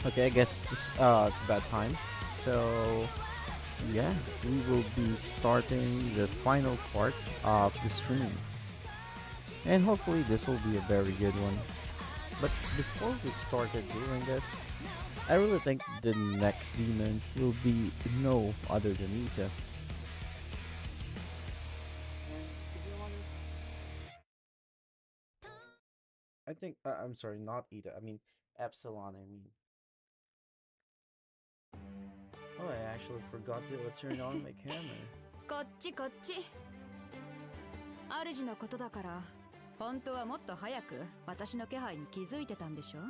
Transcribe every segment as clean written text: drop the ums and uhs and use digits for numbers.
Okay, I guess just it's about time. So yeah, we will be starting the final part of the stream, and hopefully this will be a very good one. But before we started doing this, I really think the next demon will be no other than Ita. And to be honest, I think I'm sorry, not Ita. I mean Epsilon. I mean, oh, I actually forgot to turn on my camera. こっちこっち。主のことだから、本当はもっと早く私の気配に気づいてたんでしょ。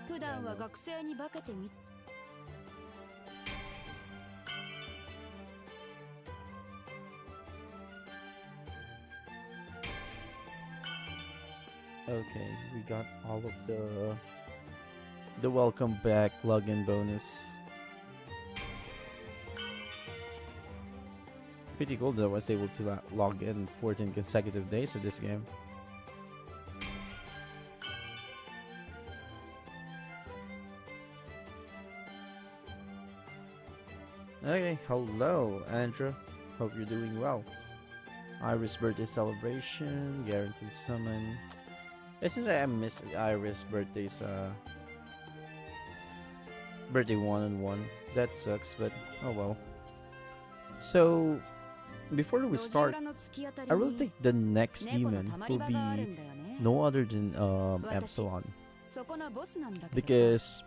普段は学生に化けてみ。Okay, we got all of the welcome back login bonus. Pretty cool that I was able to log in 14 consecutive days of this game. Okay, hello Andrew. Hope you're doing well. Iris birthday celebration, guaranteed summon. It seems like I missed Iris birthday's birthday 1-on-1. That sucks, but oh well. So before we start, I really think the next demon will be no other than Epsilon, because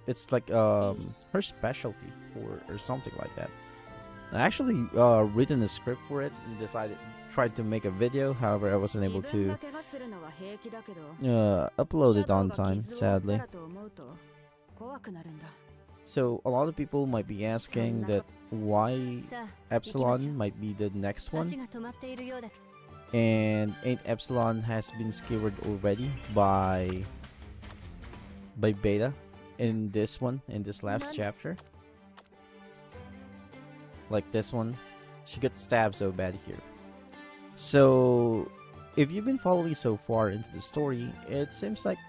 it's like her specialty or something like that. I actually written a script for it and tried to make a video. However, I wasn't able to upload it on time, sadly. So a lot of people might be asking that why Epsilon might be the next one, and ain't Epsilon has been skewered already by Beta in this last chapter. Like this one, she got stabbed so bad here. So if you've been following so far into the story, it seems like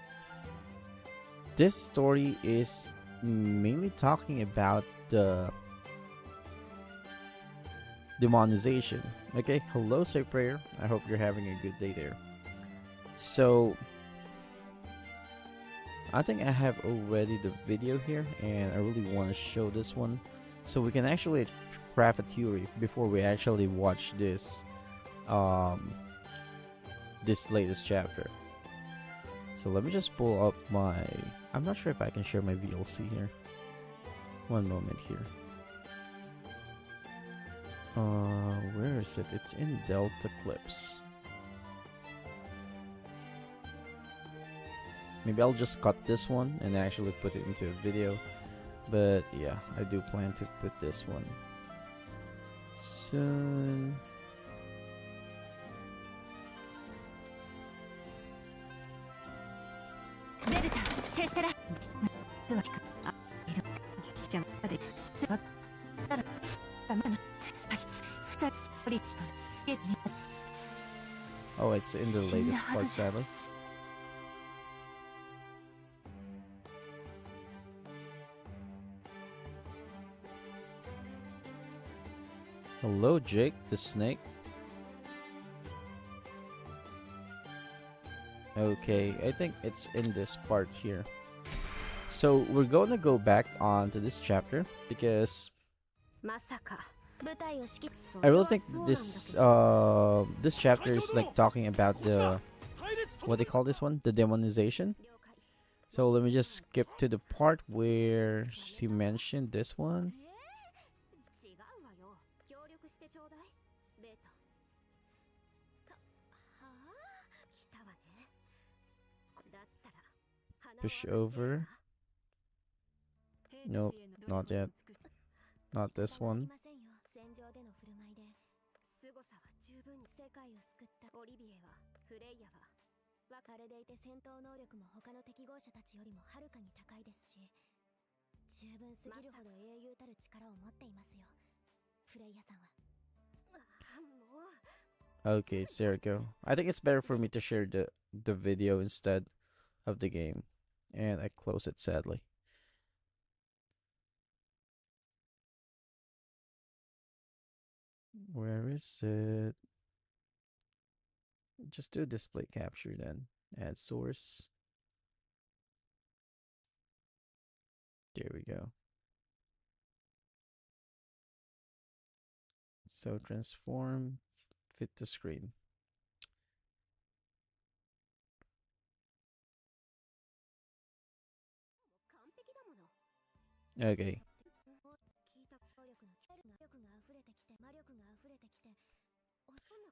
this story is mainly talking about the demonization. Okay, hello Say Prayer, I hope you're having a good day there. So I think I have already the video here, and I really want to show this one so we can actually craft a theory before we actually watch this this latest chapter. So let me just pull up my, I'm not sure if I can share my VLC here. One moment here. Where is it? It's in Delta Clips. Maybe I'll just cut this one and actually put it into a video. But yeah, I do plan to put this one soon. Oh, it's in the latest part, sadly. Hello, Jake the Snake. Okay, I think it's in this part here. So we're going to go back on to this chapter because I really think this this chapter is like talking about the, what they call this one, the demonization. So let me just skip to the part where she mentioned this one. Push over. Nope, not yet. Not this one. Okay, it's there we go. I think it's better for me to share the video instead of the game. And I close it sadly. Where is it? Just do display capture then. Add source. There we go. So transform, fit to screen. Okay.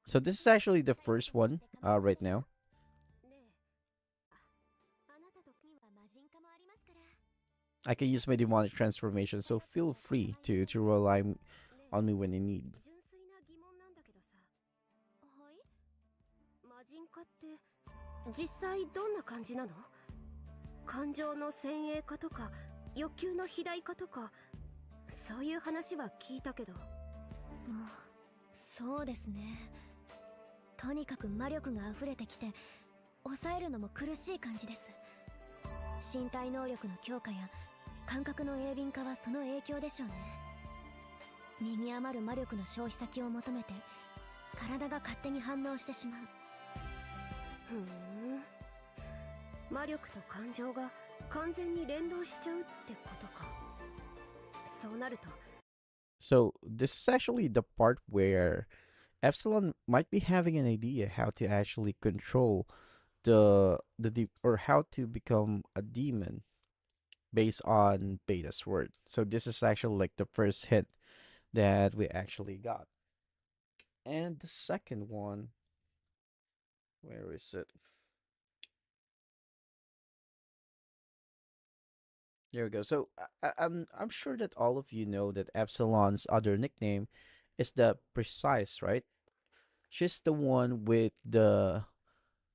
So this is actually the first one right now. I can use my demonic transformation, so feel free to rely on me when you need. 実際どんな感じなの？感情の先鋭化とか欲求の肥大化とかそういう話は聞いたけど。そうですね。とにかく魔力が溢れてきて抑えるのも苦しい感じです。身体能力の強化や感覚の鋭敏化はその影響でしょうね。身に余る魔力の消費先を求めて体が勝手に反応してしまう。魔力と感情が完全に連動しちゃうってことか。そうなると。So this is actually the part where Epsilon might be having an idea how to actually control or how to become a demon based on Beta's word. So this is actually like the first hint that we actually got. And the second one, where is it? There we go. So I'm sure that all of you know that Epsilon's other nickname is the precise, right? She's the one with the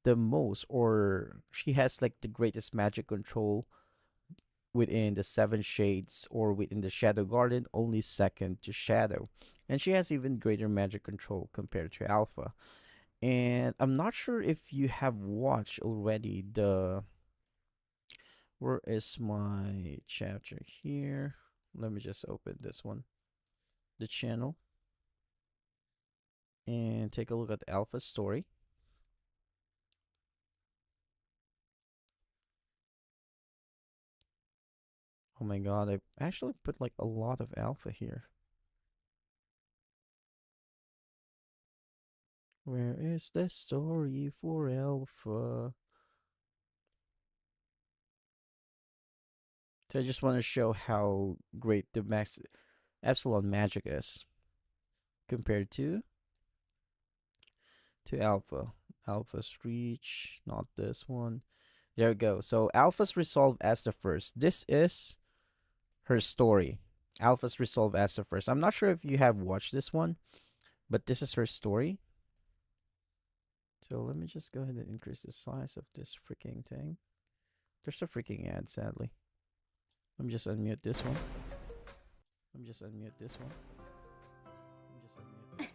most, or she has like the greatest magic control within the seven shades or within the Shadow Garden, only second to Shadow. And she has even greater magic control compared to Alpha. And I'm not sure if you have watched already the. Where is my chapter here? Let me just open this one. The channel. And take a look at Alpha's story. Oh my god, I actually put like a lot of Alpha here. Where is the story for Alpha? So I just want to show how great the max Epsilon magic is compared to Alpha. Alpha's reach, not this one. There we go. So Alpha's resolve as the first. This is her story. Alpha's resolve as the first. I'm not sure if you have watched this one, but this is her story. So let me just go ahead and increase the size of this freaking thing. There's a freaking ad, sadly. Let me just unmute this one. Let me just unmute this one. Let me just unmute this one.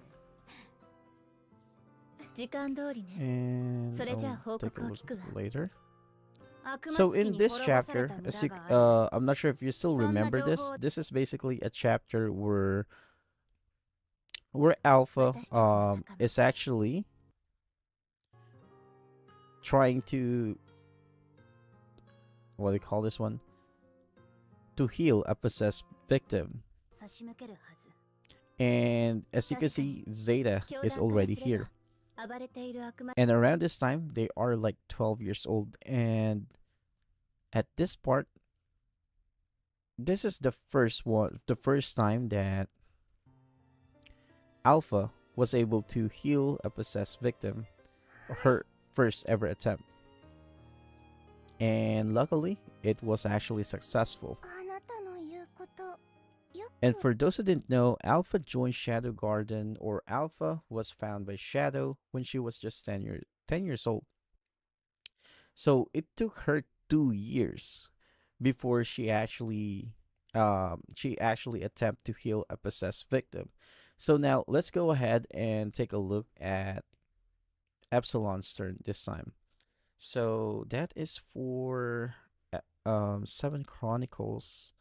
時間通りね。 And それじゃあ I'll 報 take 告 a を look 聞くわ。 later. 悪魔 So つき in に this 滅ぼされ chapter, た as 村 you, がある。 I'm not sure if you still そんな remember 情 this. 報 This is basically a chapter where Alpha 私たちの仲間。 is actually trying to, what do you call this one? To heal a possessed victim. 差し向けるはず。 And as you can see, Zeta 教 is 団から already すれ here. ば暴れている悪魔 And around this time, they are like 12 years old. And at this part, this is the first time that Alpha was able to heal a possessed victim, her first ever attempt. And luckily, it was actually successful. あなたの言うことよ And for those who didn't know, Alpha joined Shadow Garden, or Alpha was found by Shadow when she was just 10 years old. So it took her 2 years before she actually attempt to heal a possessed victim. So now let's go ahead and take a look at Epsilon's turn this time. So that is for Seven Chronicles.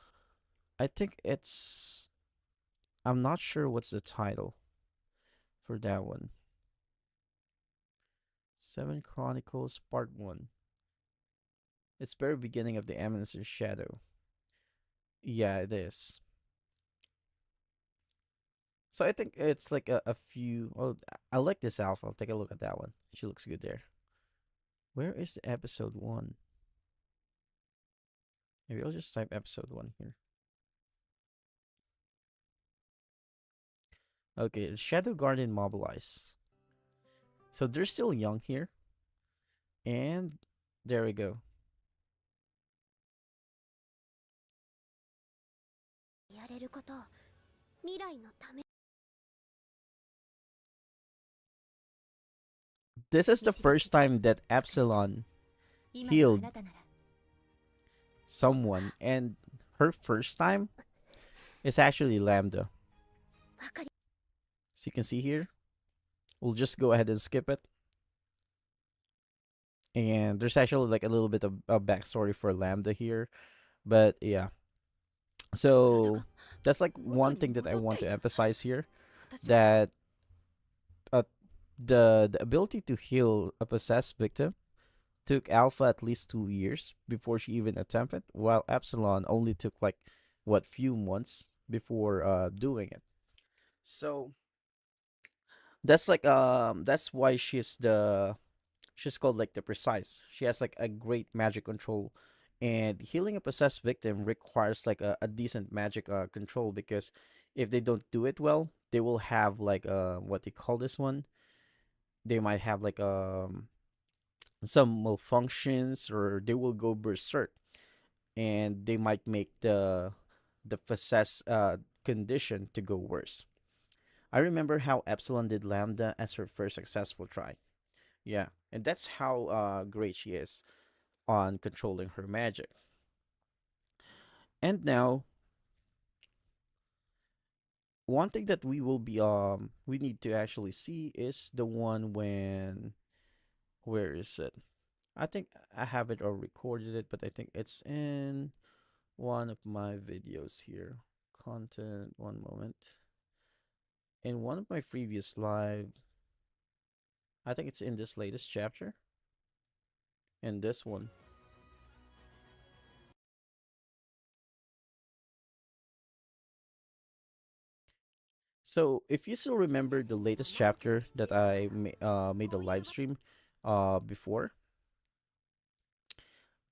I think it's, I'm not sure what's the title for that one. Seven Chronicles Part 1. It's very beginning of the Eminence Shadow. Yeah, it is. So I think it's like a few. Oh, I like this alpha. I'll take a look at that one. She looks good there. Where is the episode 1? Maybe I'll just type episode 1 here. Okay, Shadow Guardian mobilize. So they're still young here. And there we go. やれることを未来のため This is the first time that Epsilon 今のあ healed なたなら someone, and her first time is actually Lambda. わかり So you can see here, we'll just go ahead and skip it. And there's actually like a little bit of a backstory for Lambda here, but yeah. So that's like one thing that I want to emphasize here, 私は that uh, the ability to heal a possessed victim took Alpha at least 2 years before she even attempted, while Epsilon only took like what few months before doing it. So that's why she's called like the precise. She has like a great magic control, and healing a possessed victim requires like a decent magic control, because if they don't do it well, they will have like what they call this one. They might have like some malfunctions, or they will go berserk, and they might make the possessed condition to go worse. I remember how Epsilon did Lambda as her first successful try. Yeah, and that's how great she is on controlling her magic. And now, one thing that we need to actually see is the one when, where is it? I think I have it or recorded it, but I think it's in one of my videos here. Content, one moment. In one of my previous live, I think it's in this latest chapter. And this one. So if you still remember the latest chapter that I made a live stream before,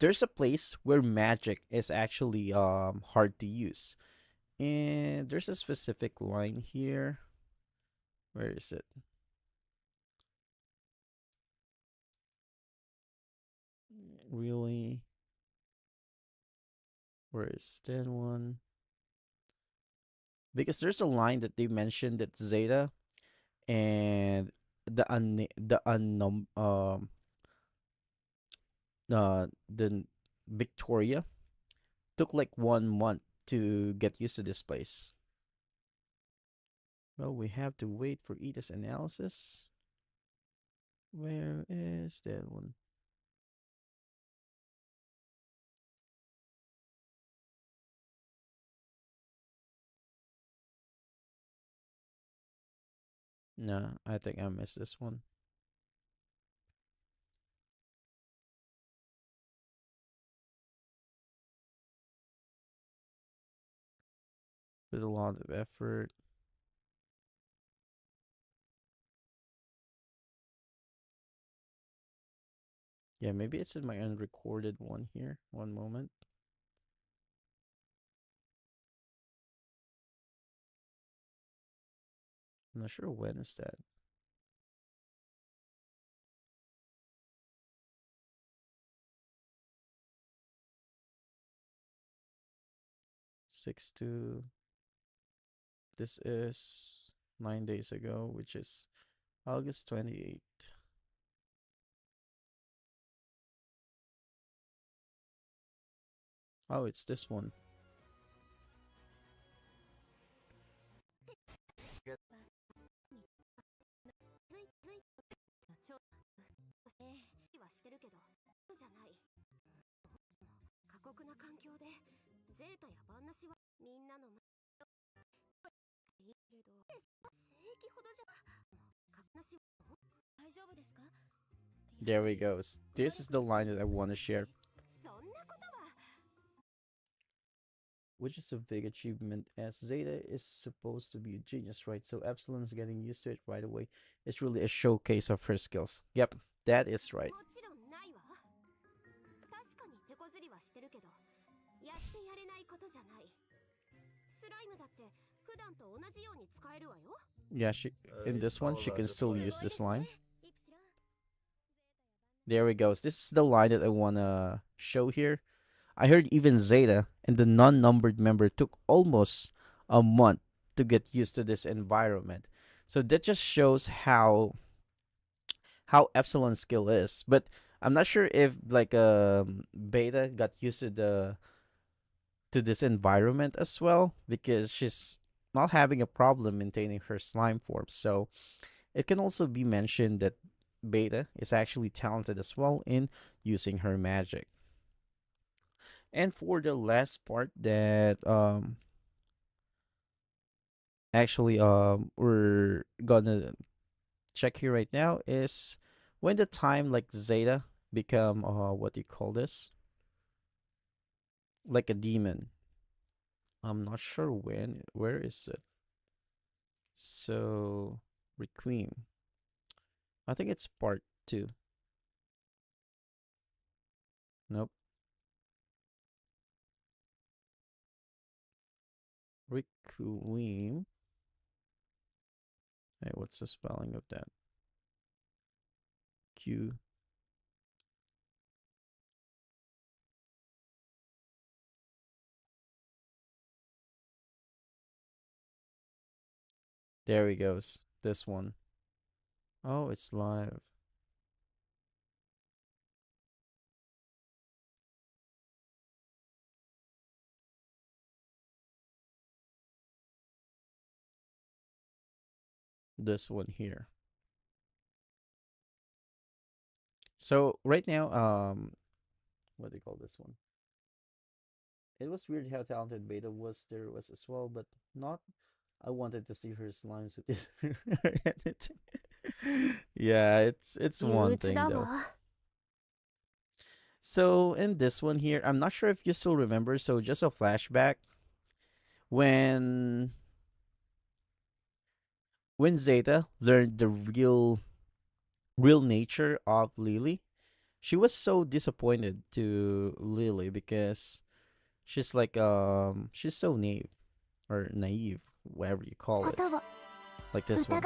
there's a place where magic is actually hard to use. And there's a specific line here. Where is it? Really? Where is that one? Because there's a line that they mentioned that Zeta and the unknown the Victoria took like 1 month to get used to this place. Well, we have to wait for Edith's analysis. Where is that one? No, I think I missed this one. With a lot of effort. Yeah, maybe it's in my unrecorded one here. One moment. I'm not sure when is that. 6-2. This is 9 days ago, which is August 28th. Oh, it's this one. してるけどじゃない。過酷な環境でゼータやバンナシはみんなのいいけど正規ほどじゃなし大丈夫ですか？ There we go. This is the line that I want to share, そんなことは which is a big achievement as Zeta is supposed to be a genius, right? So Epsilon's getting used to it right away. It's really a showcase of her skills. Yep, that is right. もちろんないわ。確かに手こずりはしてるけど、やってやれないことじゃない。スライムだって普段と同じように使えるわよ。Yeah, in this one she can still use this line. There we go. This is the line that I wanna show here. I heard even Zeta and the non-numbered member took almost a month to get used to this environment. So that just shows how Epsilon's skill is. But I'm not sure if like Beta got used to this environment as well, because she's not having a problem maintaining her slime form. So it can also be mentioned that Beta is actually talented as well in using her magic. And for the last part that actually we're gonna check here right now is when the time like Zeta become what do you call this? Like a demon. I'm not sure when. Where is it? So Requiem. I think it's part 2. Nope. Requiem. Hey, what's the spelling of that? Q. There he goes. This one. Oh, it's live. This one here. So right now, what do you call this one? It was weird how talented Beta was there was as well, but not. I wanted to see her slimes with this editing. Yeah, it's one thing though. So in this one here, I'm not sure if you still remember. So just a flashback when Zeta learned the real nature of Lily, she was so disappointed to Lily because she's like she's so naive, whatever you call it. Like this one.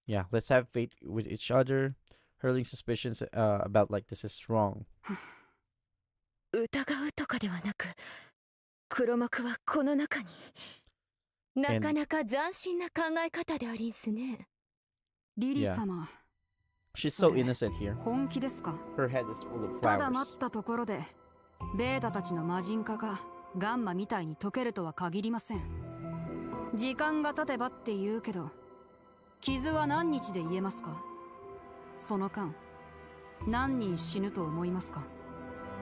Yeah, let's have faith with each other, hurling suspicions about like this is wrong. 疑うとかではなく、黒幕はこの中に。なかなか斬新な考え方でありんすね。リリー様。She's so innocent here. 本気ですか? Her head is full of ただ待 flowers. ったところで、ベータたちの魔人化がガンマみたいに解けるとは限りません。時間が経てばって言うけど、傷は何日で癒えますか? その間、何人死ぬと思いますか?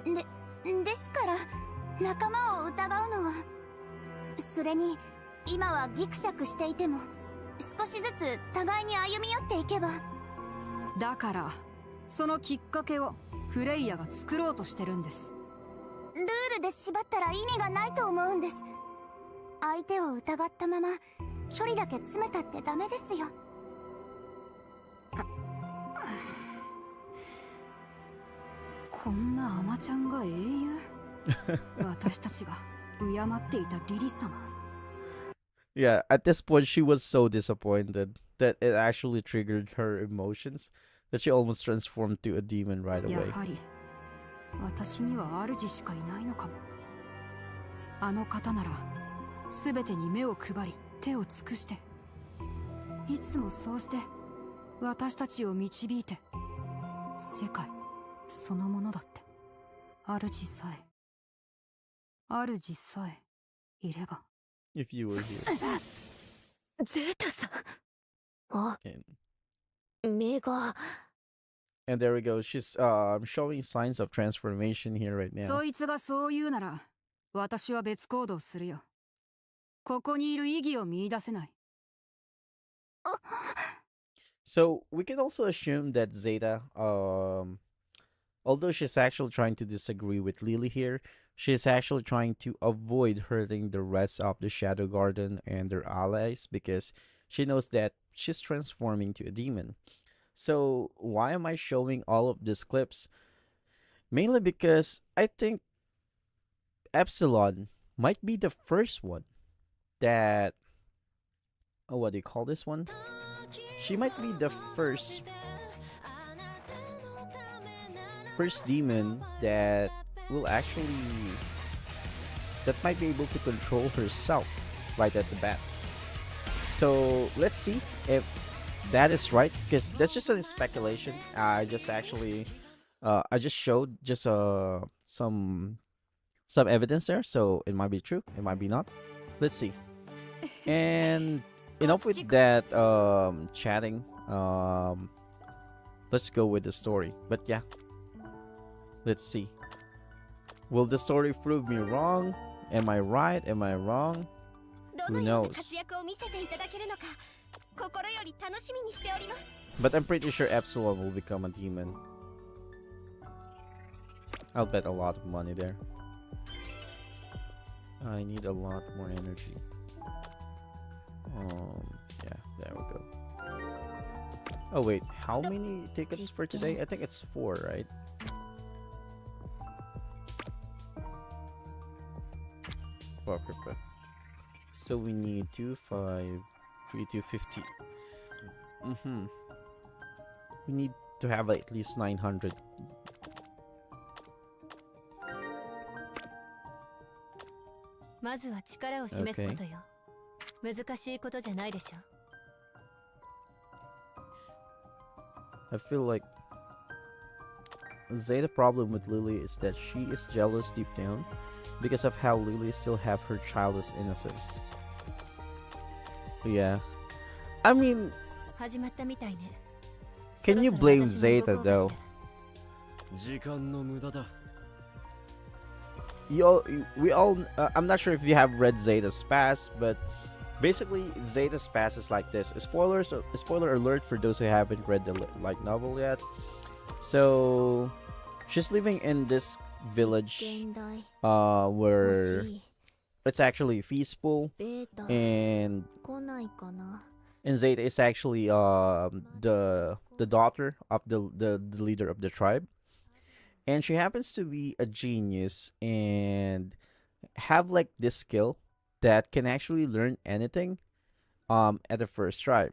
ですから仲間を疑うのは、それに今はギクシャクしていても少しずつ互いに歩み寄っていけば。だからそのきっかけをフレイヤが作ろうとしてるんです。ルールで縛ったら意味がないと思うんです。相手を疑ったまま距離だけ詰めたってダメですよ。こんなアマちゃんが英雄私たちが敬っていたリリ様。Yeah, at this point she was so disappointed that it actually triggered her emotions that she almost transformed to a demon right away. やはり私には主しかいないのかも。あの方なら全てに目を配り手を尽くして、いつもそうして私たちを導いて、世界そのものだって。主さえいれば。If you were here. ゼータさん。あ、And 目が And there we go. She's showing signs of transformation here right now. そいつがそう言うなら私は別行動するよ。ここにいる意義を見出せない。 So we can also assume that Zeta, although she's actually trying to disagree with Lily here, she's actually trying to avoid hurting the rest of the Shadow Garden and their allies because she knows that she's transforming to a demon. So why am I showing all of these clips? Mainly because I think Epsilon might be the first one that, oh, what do you call this one? She might be the first demon that will actually that might be able to control herself right at the bat. So let's see if that is right, because that's just a speculation. I just actually I just showed just some evidence there, so it might be true, it might be not. Let's see. And enough with that chatting. Let's go with the story. But yeah, let's see. Will the story prove me wrong? Am I right? Am I wrong? Who knows? But I'm pretty sure Epsilon will become a demon. I'll bet a lot of money there. I need a lot more energy. Yeah, there we go. Oh wait, how many tickets for today? I think it's 4, right? So we need 2, 5, 3, 2, 50. We need to have at least 900. Okay. I feel like Zeta's problem with Lily is that she is jealous deep down because of how Lily still have her childish innocence. Yeah. I mean, can you blame Zeta though? We all I'm not sure if you have read Zeta's past, but basically Zeta's past is like this. Spoiler alert for those who haven't read the light novel yet. So she's living in this village where it's actually peaceful, and Zeta is actually the daughter of the leader of the tribe, and she happens to be a genius and have like this skill that can actually learn anything at the first try.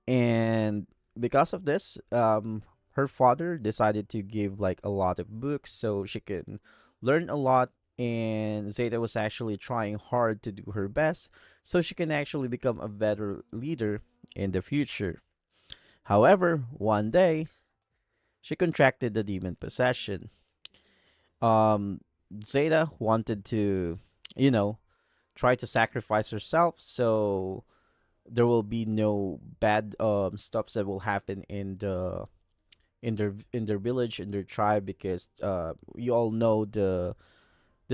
And because of this, her father decided to give like a lot of books so she can learn a lot, and Zeta was actually trying hard to do her best so she can actually become a better leader in the future. However, one day she contracted the demon possession. Zeta wanted to, try to sacrifice herself so there will be no bad stuff that will happen in their village, in their tribe, because you all know the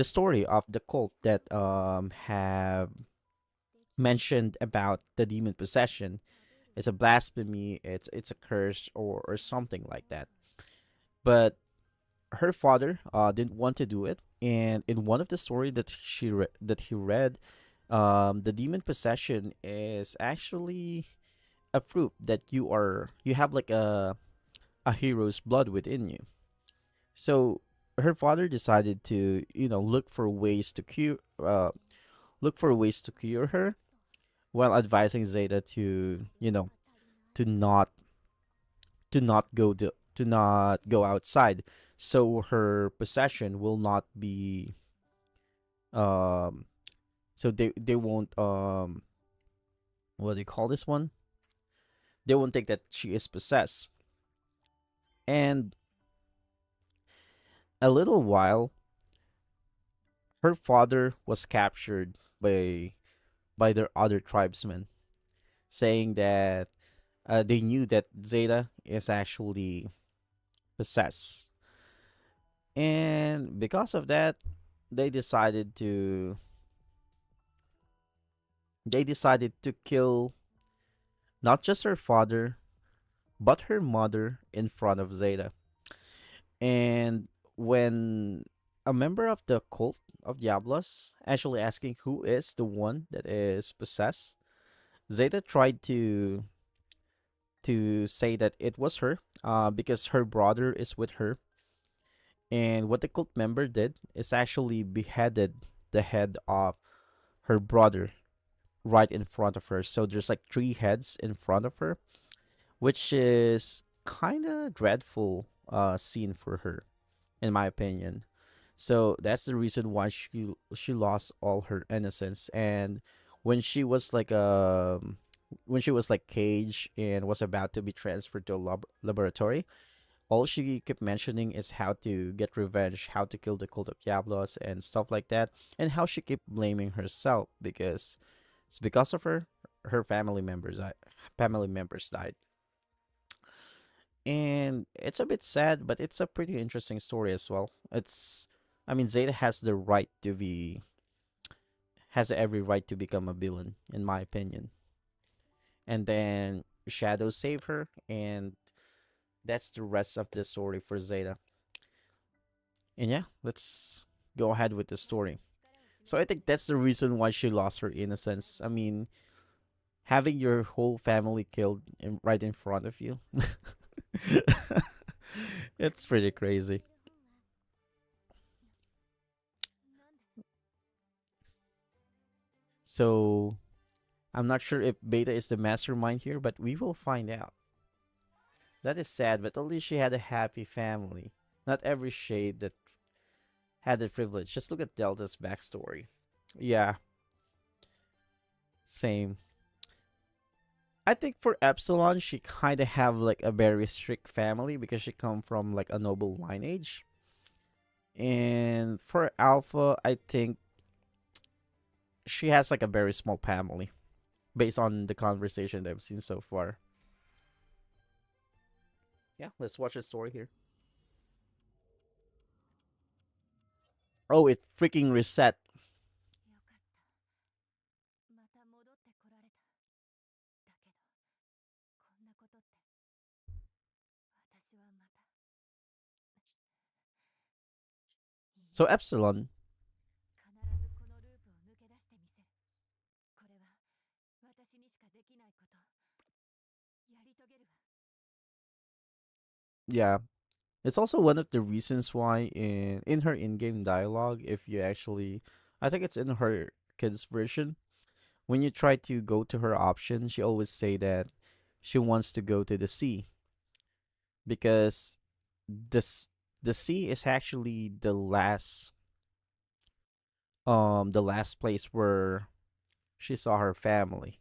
story of the cult that have mentioned about the demon possession. It's a blasphemy, it's a curse, or something like that. But her father didn't want to do it, and in one of the story that he read, the demon possession is actually a proof that you have like a hero's blood within you. So her father decided to look for ways to cure her, while advising Zeta to to not to not go outside, so her possession will not be um so they won't what do you call this one, they won't think that she is possessed. And a little while, her father was captured by their other tribesmen, saying that they knew that Zeta is actually possessed, and because of that, they decided to they decided to kill not just her father but her mother in front of Zeta. And when a member of the cult of Diablos actually asking who is the one that is possessed, Zeta tried to say that it was her, because her brother is with her. And what the cult member did is actually beheaded the head of her brother right in front of her. So there's like three heads in front of her, which is kind of dreadful scene for her, in my opinion. So that's the reason why she lost all her innocence. And when she was like caged and was about to be transferred to a laboratory, all she kept mentioning is how to get revenge, how to kill the cult of Diablos and stuff like that, and how she kept blaming herself because it's because of her her family members died. And it's a bit sad, but it's a pretty interesting story as well. I mean, Zeta has every right to become a villain, in my opinion. And then Shadow saved her, and that's the rest of the story for Zeta. And yeah, let's go ahead with the story. So I think that's the reason why she lost her innocence. I mean, having your whole family killed right in front of you. It's pretty crazy. So I'm not sure if Beta is the mastermind here, but we will find out. That is sad, but at least she had a happy family. Not every shade that had the privilege. Just look at Delta's backstory. Yeah, same. I think for Epsilon, she kind of have like a very strict family because she come from like a noble lineage. And for Alpha, I think she has like a very small family based on the conversation that I've seen so far. Yeah, let's watch the story here. Oh, it freaking reset. また戻ってこられた。だけど、こんなことって私はまた。So Epsilon, 必ずこのループを抜け出してみせる。これは私にしかできないこと。やり遂げるわ。yeah, it's also one of the reasons why in her in-game dialogue, if you actually, I think it's in her kids version, when you try to go to her option, she always say that she wants to go to the sea because this the sea is actually the last place where she saw her family.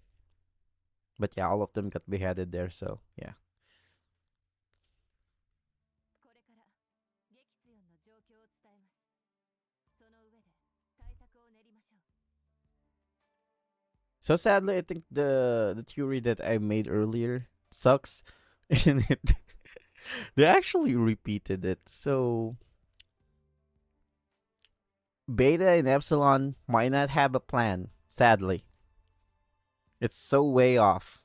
But yeah, all of them got beheaded there, so yeah. これから撃墜音の状況を伝えます。その上で対策を練りましょう。So sadly, I think the theory that I made earlier sucks, and they actually repeated it. So Beta and Epsilon might not have a plan. Sadly, it's so way off.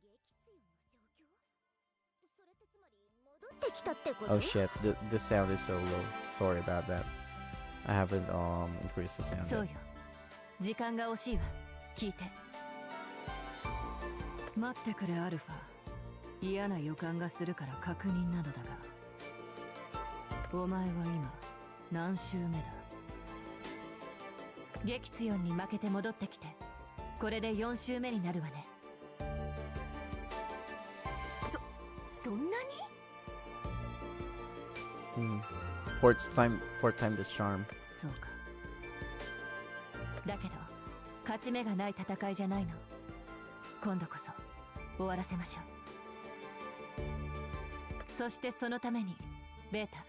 撃墜音の状況？それってつまり戻ってきたってこ Oh と？ shit, the sound is so low. Sorry about that. I haven't increased the sound そう yet. よ。時間が惜しいわ。聞いて。待ってくれアルファ。嫌な予感がするから確認なのだが。お前は今何周目だ？撃墜音に負けて戻ってきて。これで4周目になるわね。そんなに？ Hmm. Fourth time the charm. そうか。だけど勝ち目がない戦いじゃないの。今度こそ終わらせましょう。そしてそのためにベータ。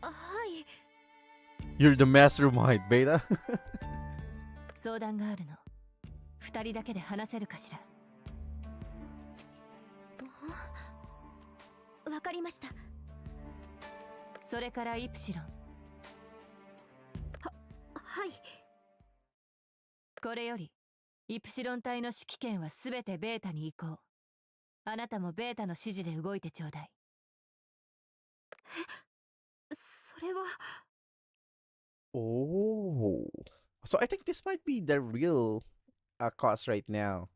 はい。 You're the mastermind, Beta. 相談があるの。2人だけで話せるかしら。わかりました。それからイプシロン。はい。これよりイプシロン隊の指揮権はすべてベータに移行。あなたもベータの指示で動いてちょうだい。それは。Oh. So I think this might be the real cause right now.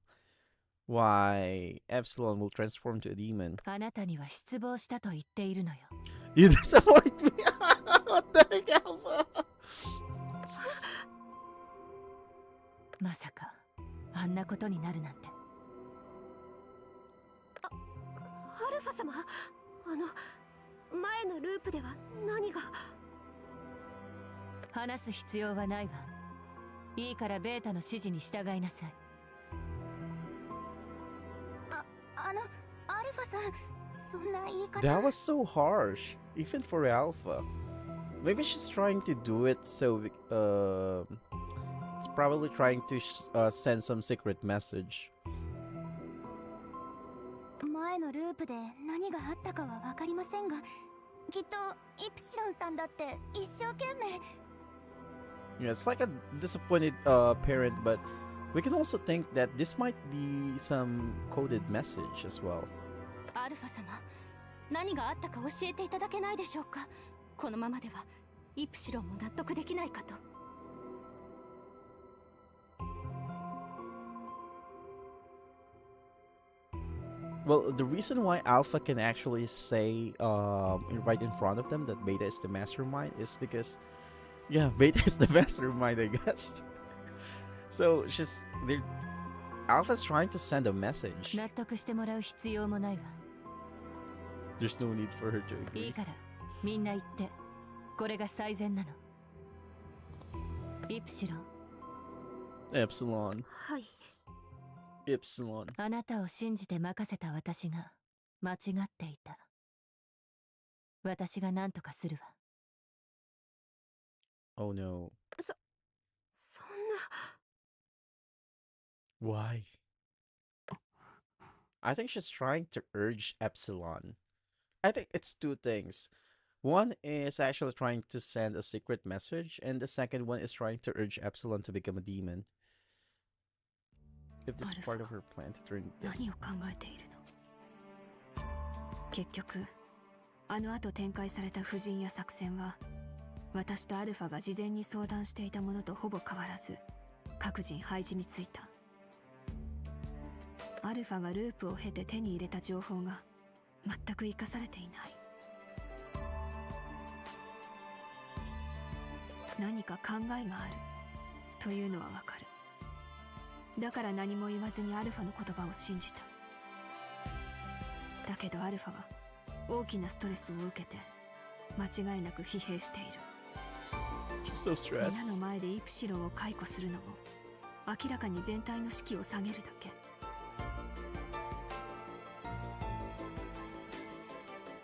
Why Epsilon will transform to a demon. あなたには失望したと言っているのよ。You disappoint me! What the heck, Alpha? まさかあんなことになるなんて。アルファ様、前のループでは何が。話す必要はないわ。いいからベータの指示に従いなさい。アルファさん、そんな言い方。 That was so harsh, even for Alpha. Maybe she's trying to do it so it's probably trying to send some secret message. 前のループで何があったかはわかりませんが、きっとイプシロンさんだって一生懸命。 Yeah, it's like a disappointed parent, but we can also think that this might be some coded message as well. アルファ様、何があったか教えていただけないでしょうか。このままではイプシロンも納得できないかと。Well, the reason why Alpha can actually say right in front of them that Beta is the mastermind is because, yeah, Beta is the mastermind, I guess. So Alpha's trying to send a message. 納得してもらう必要もないわ。 There's no need for her to いい agree. からみんな言って。これが最善なの。イプシロン。 Epsilon. はい。 Epsilon. あなたを信じて任せた私が間違っていた。私が何とかするわ。 Oh no. そんな。 Why? I think she's trying to urge Epsilon. I think it's two things. One is actually trying to send a secret message, and the second one is trying to urge Epsilon to become a demon. If this is part of her plan to turn 何を考えているの。結局あの後展開された布陣や作戦は私とアルファが事前に相談していたものとほぼ変わらず各人配置についた。アルファがループを経て手に入れた情報が全く生かされていない。何か考えがあるというのはわかる。だから何も言わずにアルファの言葉を信じた。だけどアルファは大きなストレスを受けて間違いなく疲弊している。 She's so 皆 stressed. の前でイプシロンを解雇するのも明らかに全体の士気を下げるだけ。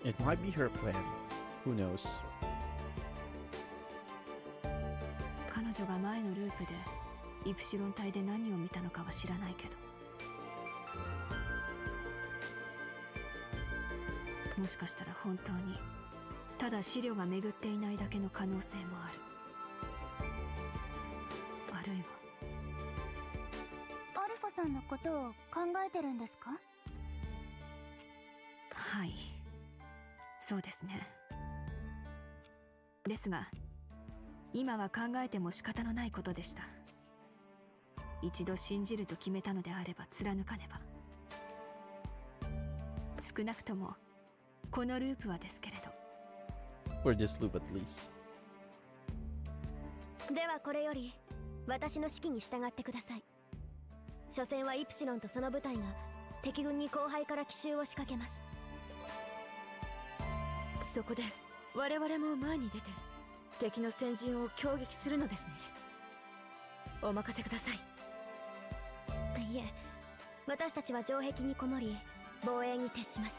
It might be her plan. Who knows? 彼女が前のループでイプシロン隊で何を見たのかは知らないけど、もしかしたら本当にただ資料が巡っていないだけの可能性もある。あるいはアルファさんのことを考えてるんですか。はい、そうですね。ですが今は考えても仕方のないことでした。一度信じると決めたのであれば貫かねば。少なくともこのループはですけれど。 Or this loop at least. ではこれより私の指揮に従ってください。所詮はイプシロンとその部隊が敵軍に後輩から奇襲を仕掛けます。そこで我々も前に出て敵の先陣を攻撃するのですね。お任せください。いえ、私たちは城壁にこもり防衛に徹します。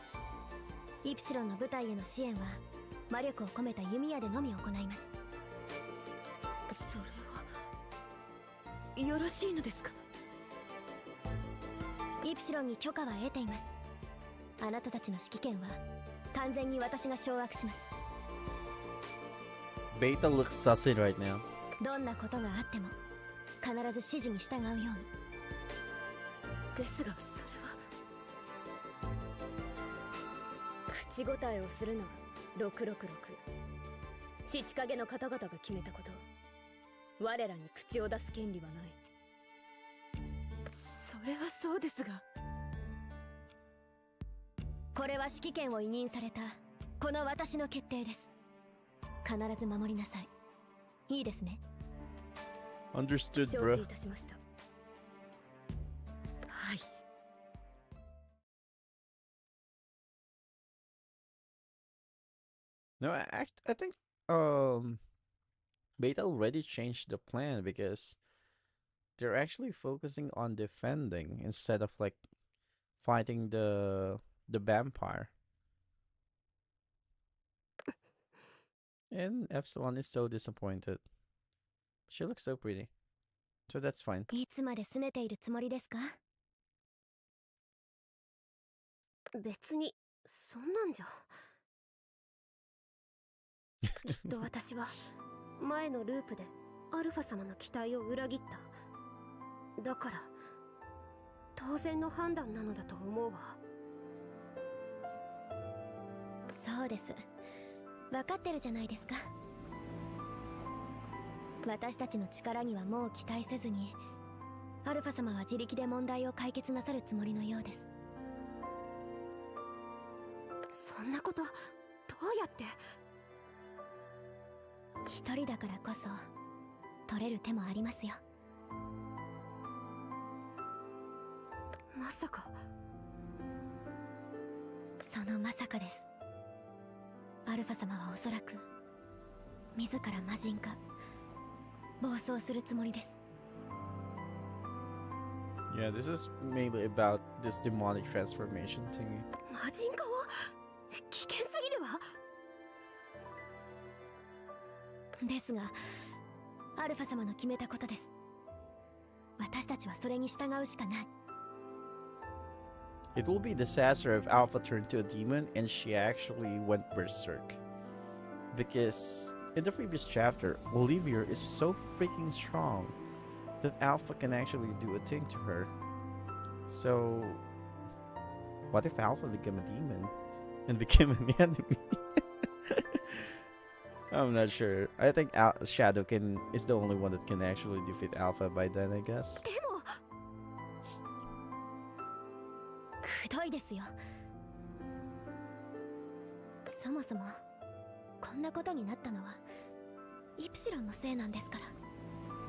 イプシロンの部隊への支援は魔力を込めた弓矢でのみ行います。それはよろしいのですか。イプシロンに許可は得ています。あなたたちの指揮権は完全に私が掌握します。 Beta looks sussy right now. どんなことがあっても必ず指示に従うように。ですがそれは口答えをするのは666。七影の方々が決めたこと。我らに口を出す権利はない。それはそうですが、これは指揮権を委任されたこの私の決定です。必ず守りなさい。いいですね。 Understood, 承 bro. 知いたしました。はい。 No, I think Beta already changed the plan because they're actually focusing on defending instead of like fighting the vampire. And Epsilon is so disappointed. She looks so pretty. So that's fine. いつまで拗ねているつもりですか？別にそんなんじゃ。きっと私は前のループでアルファ様の期待を裏切った。だから当然の判断なのだと思うわ。そうです。分かってるじゃないですか。私たちの力にはもう期待せずに、アルファ様は自力で問題を解決なさるつもりのようです。そんなことどうやって？一人だからこそ取れる手もありますよ。まさか。そのまさかです。アルファ様はおそらく自ら魔人化、暴走するつもりです。 Yeah, this is mainly about this demonic transformation thingy. 魔人化を？危険すぎるわ。ですがアルファ様の決めたことです。私たちはそれに従うしかない。 It will be disaster if Alpha turned to a demon and she actually went berserk. Because in the previous chapter, Olivia is so freaking strong that Alpha can actually do a thing to her. So, what if Alpha became a demon and became an enemy? I'm not sure. I think Shadow is the only one that can actually defeat Alpha by then, I guess. でもくどいですよ。そもそもこんなことになったのはイプシロンのせいなんですから。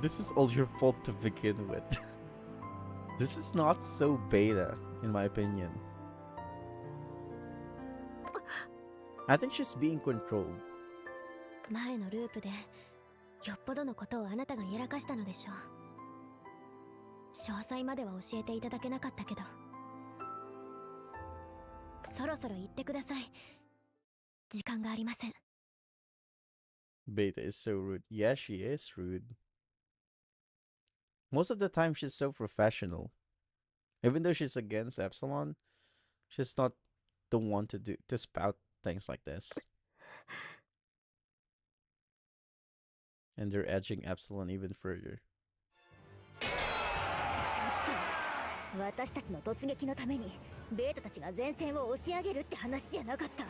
This is all your fault to begin with. This is not so beta, in my opinion. I think she's being controlled. 前のループでよっぽどのことをあなたがやらかしたのでしょう。詳細までは教えていただけなかったけど、そろそろ言ってください。時間がありません。 Beta is so rude. Yeah, she is rude. Most of the time, she's so professional. Even though she's against Epsilon, she's not the one to spout things like this. And they're edging Epsilon even further. ちょっと私たちの突撃のためにベータたちが前線を押し上げるって話じゃなかった。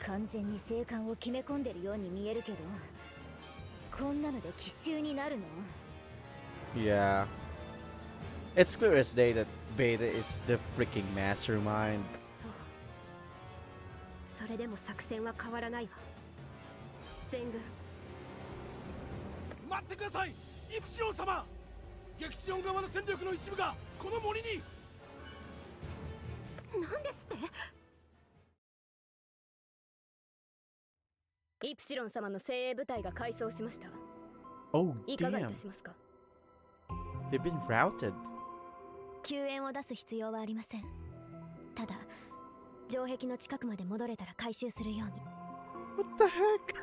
完全に生還を決め込んでるように見えるけど、こんなので奇襲になるの？ Yeah. It's clear as day that Beta is the freaking mastermind. そう。それでも作戦は変わらないわ。全軍。待ってください、イプシロン様。撃墜側の戦力の一部がこの森に。なんですって？イプシロン様の精鋭部隊が改装しました。 Oh, いかがい damn. たしますか？ They've been routed. 救援を出す必要はありません。ただ城壁の近くまで戻れたら回収するように。 What the heck?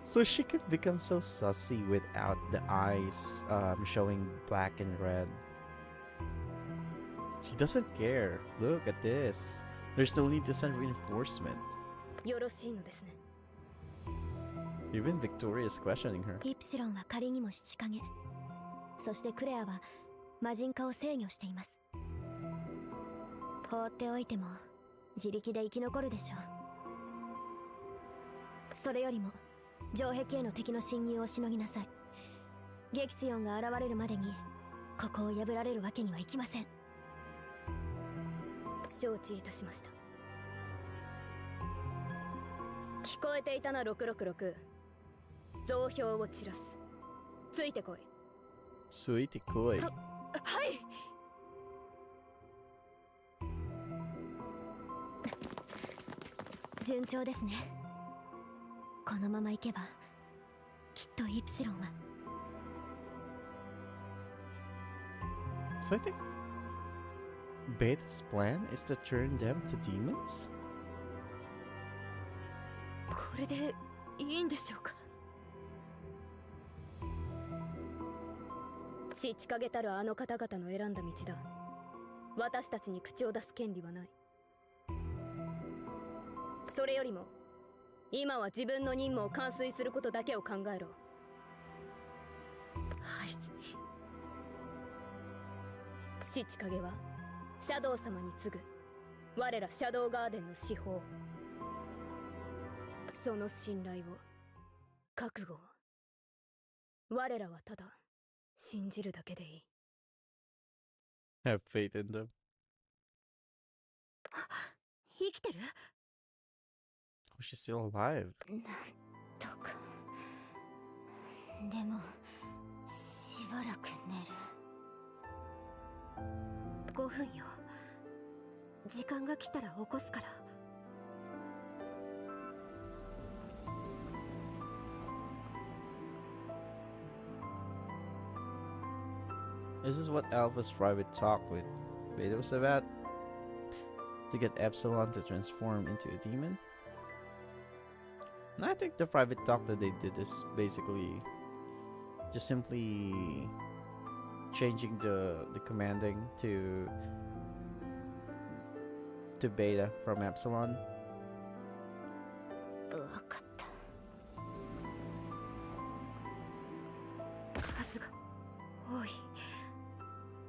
So she could become so sussy without the eyes showing black and red. He doesn't care. Look at this. There's no need to send reinforcement. よろしいのですね。 Even Victoria is questioning her. イプシロンは仮にも七影、そしてクレアは魔人化を制御しています。放っておいても自力で生き残るでしょう。それよりも城壁への敵の侵入をしのぎなさい。撃ツヨンが現れるまでにここを破られるわけにはいきません。承知いたしました。聞こえていたな666。増票を散らす。ついてこい。 Sweetie koi. はい。順調ですね。このままいけばきっとイプシロンは。 So I think Beta's plan is to turn them to demons? これでいいんでしょうか。父影たるあの方々の選んだ道だ。私たちに口を出す権利はない。それよりも今は自分の任務を完遂することだけを考えろ。はい。父影はシャドウ様に次ぐ我らシャドウガーデンの司法。その信頼を、覚悟を、我らはただ信じるだけでいい。 Have faith in them. 生きてる？ Oh, she's still alive. なんとか。でもしばらく寝る。5分よ。時間が来たら起こすから。 This is what Alpha's private talk with Beta was about. To get Epsilon to transform into a demon. And I think the private talk that they did is basically just simply changing the commanding to Beta from Epsilon. わかった。数が多い。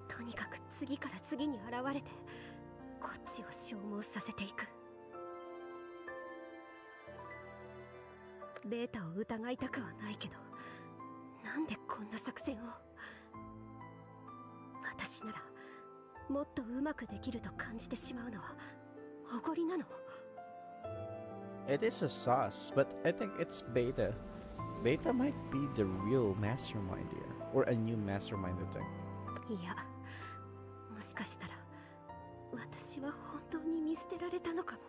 とにかく次から次に現れてこっちを消耗させていく。ベータを疑いたくはないけど、なんでこんな作戦を。私ならもっとうまくできると感じてしまうのはおごりなの。 It is a sauce, but I think it's Beta. Beta might be the real mastermind here, or a new mastermind, I think. いや、もしかしたら私は本当に見捨てられたのかも。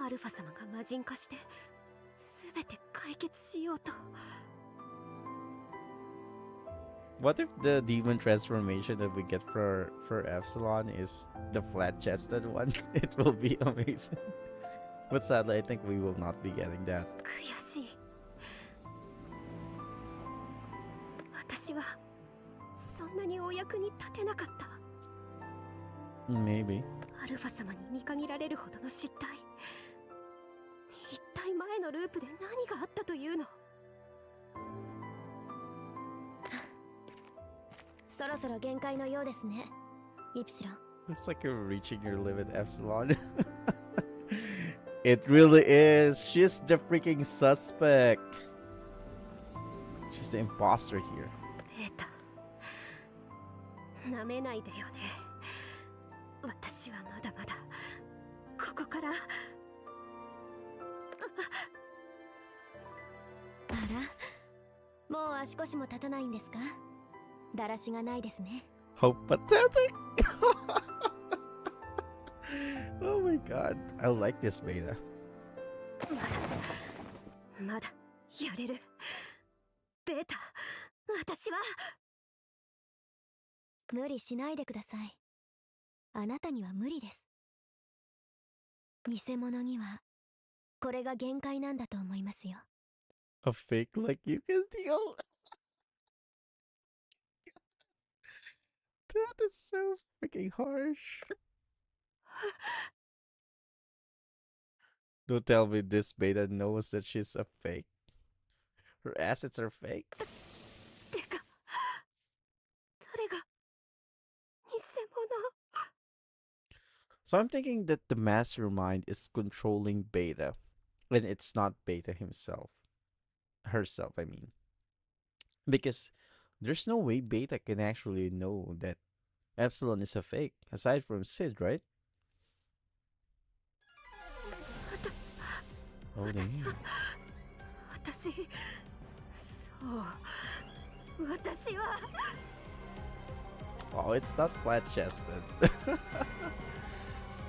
アルファ様が魔人化して全て解決しようと。 What if the demon transformation that we get for Epsilon is the flat-chested one? It will be amazing. But sadly, I think we will not be getting that. 悔しい。私はそんなにお役に立てなかった。 Maybe. アルファ様に見限られるほどの失態。一体前のループで何があったというの。そろそろ限界のようですね、イプシロン。 Looks like you're reaching your limit, Epsilon. It really is. She's the freaking suspect. She's the imposter here. ベータ、なめないでよね。私はまだまだここから。あら、もう足腰も立たないんですか？だらしがないですね。 How pathetic! Oh my god. I like this beta. まだやれる。ベータ、私は。無理しないでください。あなたには無理です。偽物にはこれが限界なんだと思いますよ。 A fake like you can deal. That is so freaking harsh. Don't tell me this beta knows that she's a fake. Her assets are fake. てか誰が偽物 So I'm thinking that the mastermind is controlling Beta, and it's not Beta himself. Herself, I mean. Because there's no way Beta can actually know that Epsilon is a fake, aside from Sid, right? Oh, 私 damn. は私そう私は Oh, it's not flat chested.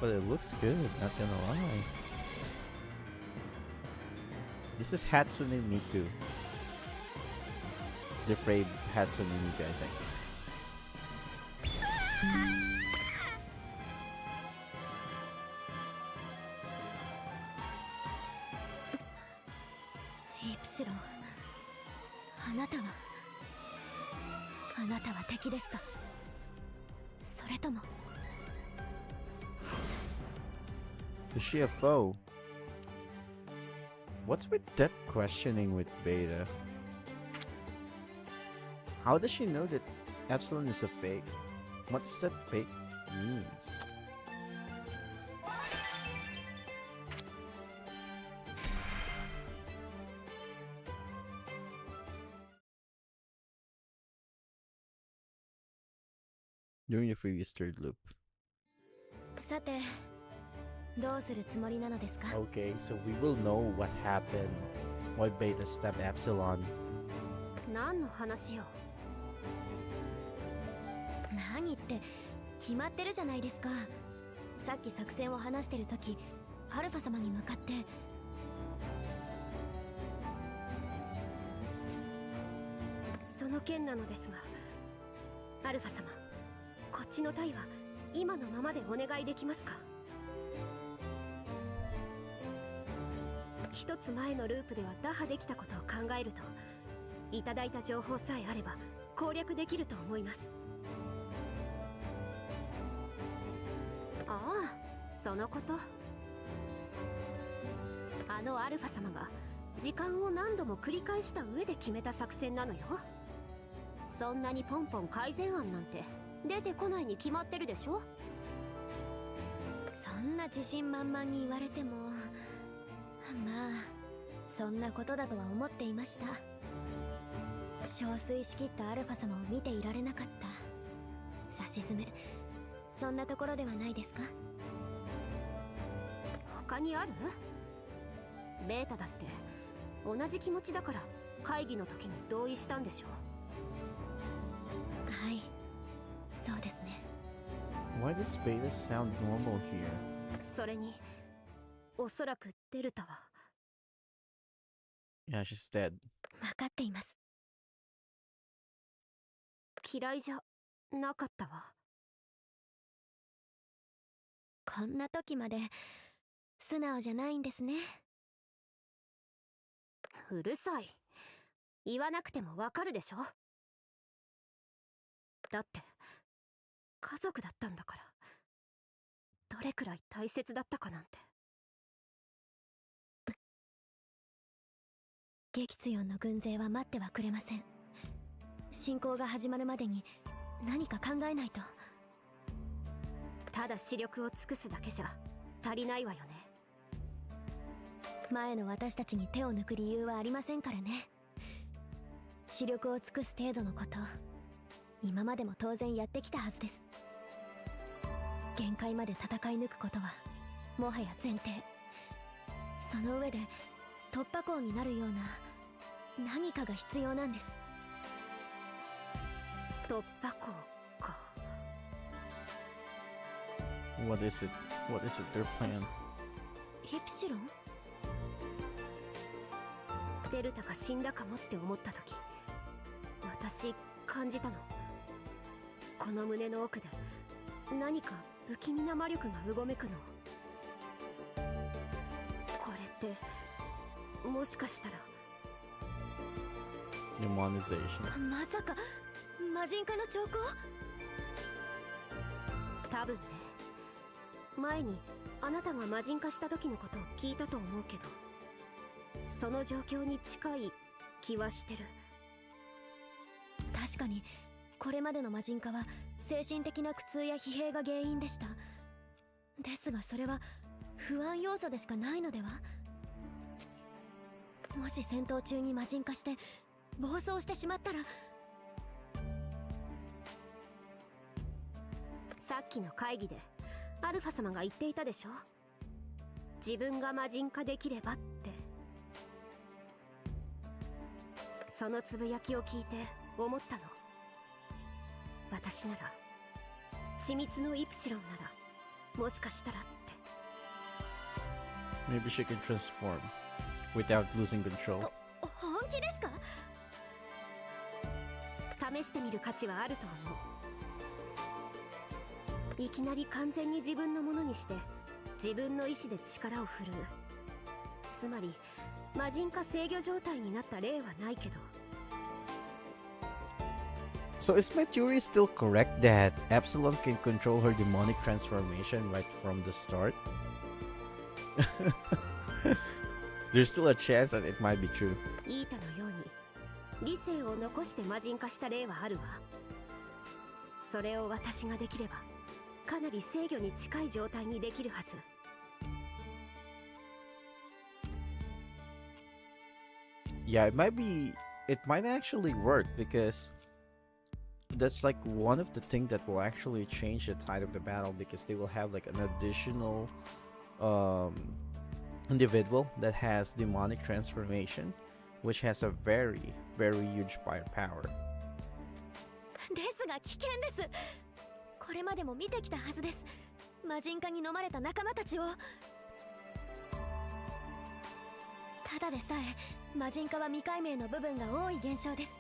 But it looks good, not gonna lie. This is Hatsune Miku. The afraid Hatsune Miku, I think. Epsilon あなたは敵ですかそれとも Is she a foe? What's with that questioning with Beta? How does she know that Epsilon is a fake? What does that fake means? During the previous third loop. さてどうするつもりなのですか Okay, so we will know what happened. Why Beta stabbed Epsilon. 何の話よ何って決まってるじゃないですかさっき作戦を話してる時アルファ様に向かってその件なのですがアルファ様こっちの隊は今のままでお願いできますか一つ前のループでは打破できたことを考えるといただいた情報さえあれば攻略できると思いますああそのことあのアルファ様が時間を何度も繰り返した上で決めた作戦なのよそんなにポンポン改善案なんて出てこないに決まってるでしょそんな自信満々に言われてもまあそんなことだとは思っていました憔悴しきったアルファ様を見ていられなかったさしずめそんなところではないですか他にあるベータだって同じ気持ちだから会議の時に同意したんでしょはいそうですね Why does Beta sound normal here? それにおそらくデルタは Yeah, she's dead. 分かっています嫌いじゃなかったわこんな時まで素直じゃないんですねうるさい言わなくてもわかるでしょだって家族だったんだからどれくらい大切だったかなんて撃墜音の軍勢は待ってはくれません侵攻が始まるまでに何か考えないとただ視力を尽くすだけじゃ足りないわよね前の私たちに手を抜く理由はありませんからね視力を尽くす程度のこと今までも当然やってきたはずです限界まで戦い抜くことはもはや前提その上で突破口になるような何かが必要なんです突破口か What is it? What is it? Their plan? エプシロンデルタが死んだかもって思った時私感じたのこの胸の奥で何か不気味な魔力がうごめくのこれってもしかしたら Demonization. まさか魔人化の兆候多分ね。前にあなたが魔人化した時のことを聞いたと思うけど、その状況に近い気はしてる。確かにこれまでの魔人化は精神的な苦痛や疲弊が原因でした。ですがそれは不安要素でしかないのでは。もし戦闘中に魔人化して暴走してしまったら。さっきの会議でアルファ様が言っていたでしょ。自分が魔人化できればって。そのつぶやきを聞いて思ったの。私なら緻密のイプシロンならもしかしたらって。 Maybe she can transform without losing control. 本気ですか？試してみる価値はあると思う。いきなり完全に自分のものにして自分の意志で力を振るう。つまり魔人化制御状態になった例はないけど。 So is my theory still correct that Epsilon can control her demonic transformation right from the start? There's still a chance that it might be true. イータのように理性を残して魔人化した例はあるわ。それを私ができればかなり制御に近い状態にできるはず。 Yeah, it might actually work because that's like one of the things that will actually change the tide of the battle, because they will have like an additional individual that has demonic transformation, which has a very, very huge firepower. ですが危険です。これまでも見てきたはずです。魔人化に飲まれた仲間たちを。ただでさえ魔人化は未解明の部分が多い現象です。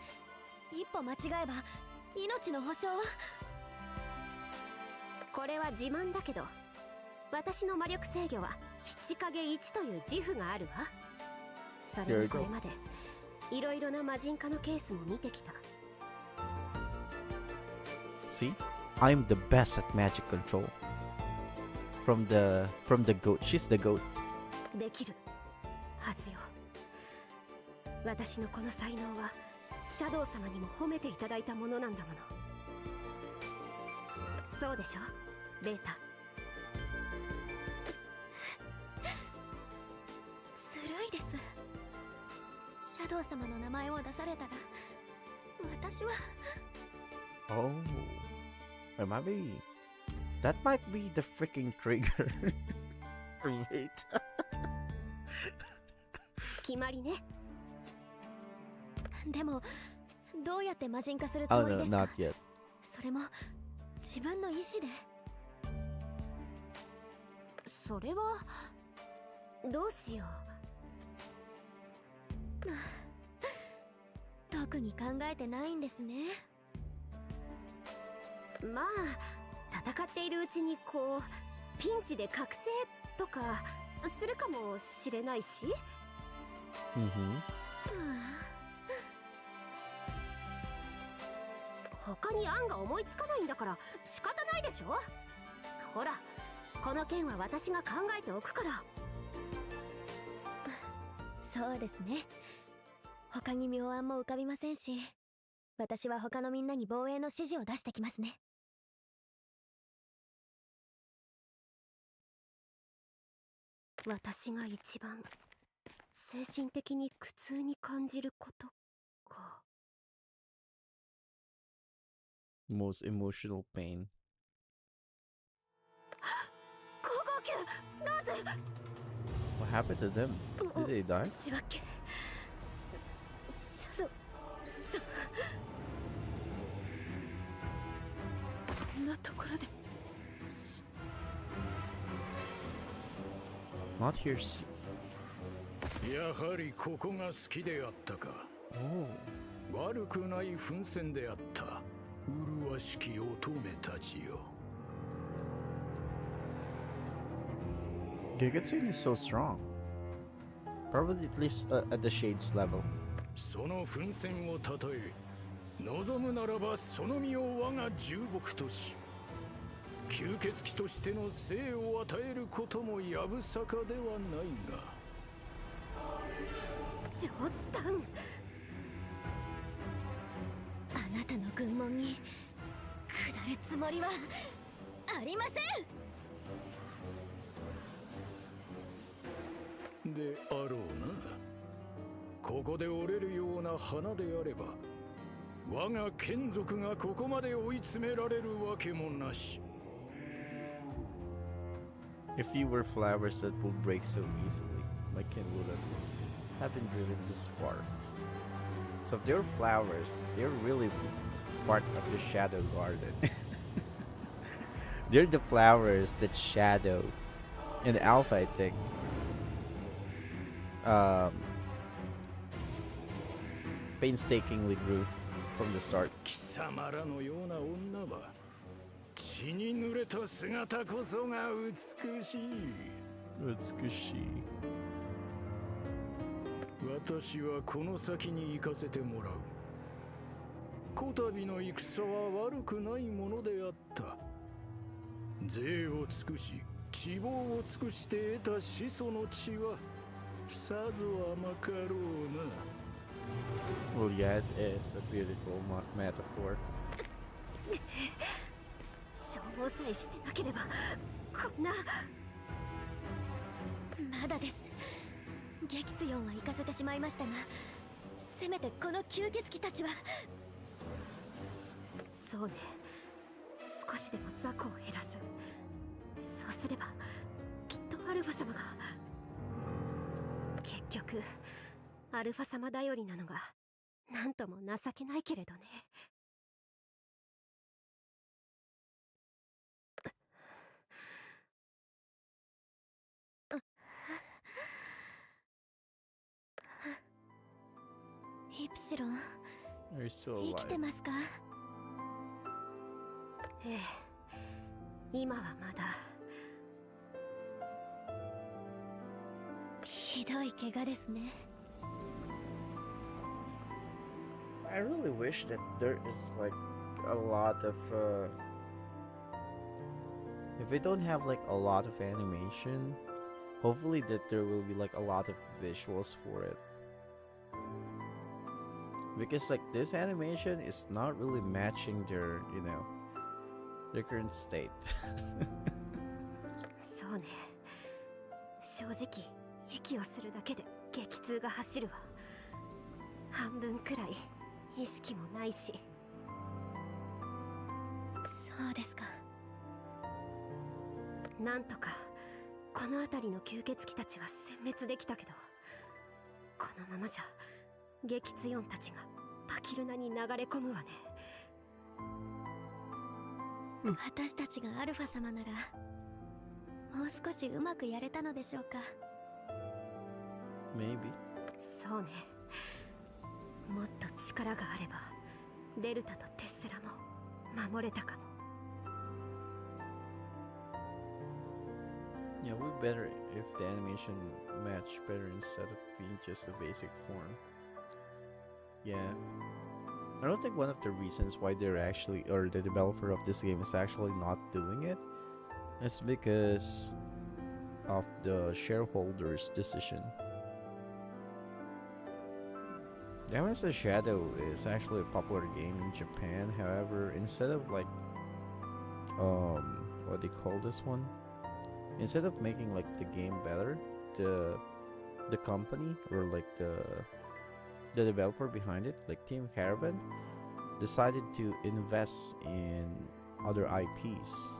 一歩間違えば命の保証は。これは自慢だけど、私の魔力制御は七影1という自負があるわ。それにこれまでいろいろな魔人化のケースも見てきた。 See? I'm the best at magic control. From the goat. She's the goat. できるはずよ。私のこの才能はシャドウ様にも褒めていただいたものなんだもの。そうでしょベータ。ずるいです。シャドウ様の名前を出されたら私は。 Oh. It might be. That might be the freaking trigger. Wait. 決まりね。でもどうやって魔人化するつ Oh もり no, ですか？ not yet. それも自分の意志で。それはどうしよう。特に考えてないんですね。まあ戦っているうちにこうピンチで覚醒とかするかもしれないし。 Mm-hmm. 他に案が思いつかないんだから仕方ないでしょ。ほらこの件は私が考えておくから。そうですね。他に妙案も浮かびませんし、私は他のみんなに防衛の指示を出してきますね。私が一番精神的に苦痛に感じることか。 Most emotional pain. 高校級ローズ。 What happened to them? Did they die? 仕分け。そう。こんなところで。Not here. やはりここが好きであったか。 Oh. 悪くない奮戦であった。麗しき乙女たちよ。 Gigatsune is so strong. Probably at least at the Shades level. その奮戦をたたえ、望むならばその身を我が重木とし、吸血鬼としての生を与えることもやぶさかではないが。冗談。あなたの軍門に下るつもりはありません。であろうな。ここで折れるような花であれば我が眷属がここまで追い詰められるわけもなし。 If you were flowers that would break so easily, my kin would have been driven this far. So if they're flowers, they're really part of the Shadow Garden. They're the flowers that Shadow in Alpha, I think, painstakingly grew from the start. 貴様らのような女は血に濡れた姿こそが美しい。美しい。私はこの先に行かせてもらう。こたびの戦は悪くないものであった。税を尽くし希望を尽くして得た始祖の血はさぞ甘かろうな。 Well, yeah, it is a beautiful metaphor. 消耗さえしてなければこんな。まだです。撃墜音は行かせてしまいましたが、せめてこの吸血鬼たちは。そうね、少しでも雑魚を減らす。そうすればきっとアルファ様が。結局アルファ様頼りなのがなんとも情けないけれどね。イプシロン、 Are you still 生きて alive? ますか？ええ、今はまだ。ひどい怪我ですね。I really wish that there is like a lot of if they don't have like a lot of animation, hopefully that there will be like a lot of visuals for it. Because like this animation is not really matching their, you know, their current state. そうね、正直息をするだけで激痛が走るわ。半分くらい意識もないし。そうですか。なんとかこの辺りの吸血鬼たちは殲滅できたけど、このままじゃ激強音たちがパキルナに流れ込むわね。私たちがアルファ様ならもう少しうまくやれたのでしょうか。Maybe. そうね、もっと力があればデルタとテッセラも守れたかも。Yeah, we better if the animation match better instead of being just a basic form. Yeah. I don't think one of the reasons why they're actually, or the developer of this game is actually not doing it is because of the shareholders' decision. Eminence of Shadow is actually a popular game in Japan. However, instead of like, what do you call this one? Instead of making like the game better, the company or like the developer behind it, like Team Caravan, decided to invest in other IPs.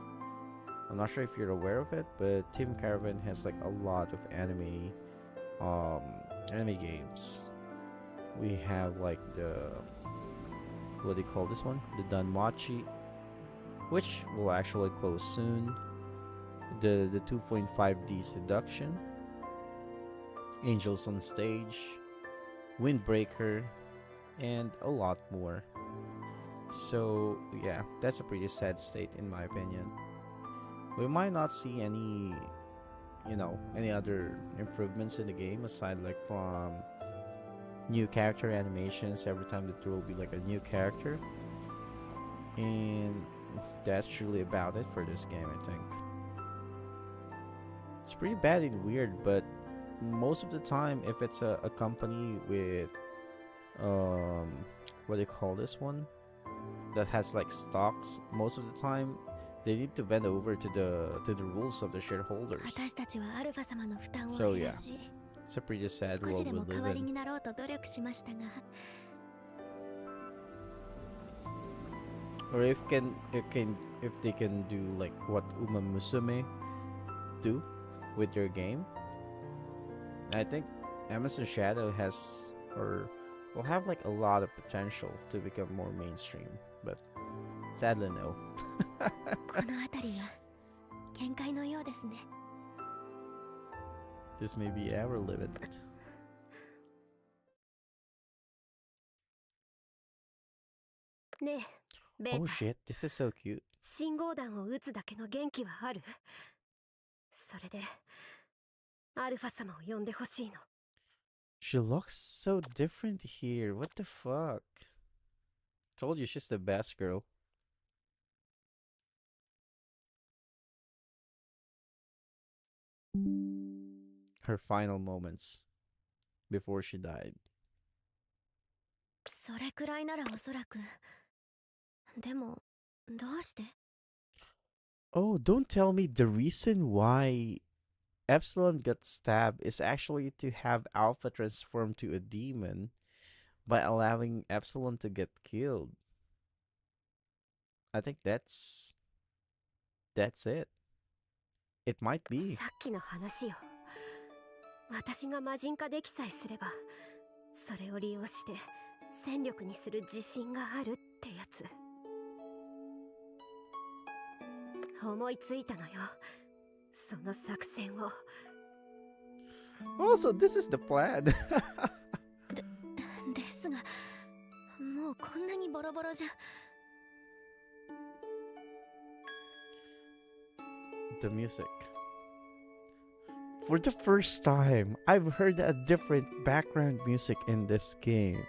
I'm not sure if you're aware of it, but Team Caravan has like a lot of anime games. We have like the, what do you call this one? The Danmachi, which will actually close soon. The 2.5D Seduction, Angels on Stage, Windbreaker, and a lot more. So yeah, that's a pretty sad state in my opinion. We might not see any, you know, any other improvements in the game aside like from new character animations every time that there will be like a new character. And that's truly about it for this game, I think. It's pretty bad and weird, but most of the time, if it's a company with what do you call this one, that has like stocks, most of the time they need to bend over to the rules of the shareholders. 私たちはアルファ様の負担を So 減 yeah, らし、 it's a pretty sad 少し world で we も代 live わり in. になろうと努力しましたが、 Or if they can do like what Uma Musume do with their game, I think Amazon Shadow has or will have like a lot of potential to become more mainstream, but sadly no. この辺りは限界のようですね。 This may be our limit. ねえ、ベー Oh タ、 shit, this is so cute. 信号弾を撃つだけの元気はある？それで、アルファ様を呼んでほしいの。 She looks so different here. What the fuck? Told you she's the best girl. Her final moments before she died. それくらいならおそらく。でも、どうして？ Oh, don't tell me the reason why Epsilon got stabbed is actually to have Alpha transform to a demon by allowing Epsilon to get killed. I think that's it. It might be. さっきの話よ。私が魔人化できさえすれば、それを利用して戦力にする自信があるってやつ。思いついたのよ。その作戦を。 Oh, so this is the plan. ですが、もうこんなにボロボロじゃ。 The music. For the first time, I've heard a different background music in this game.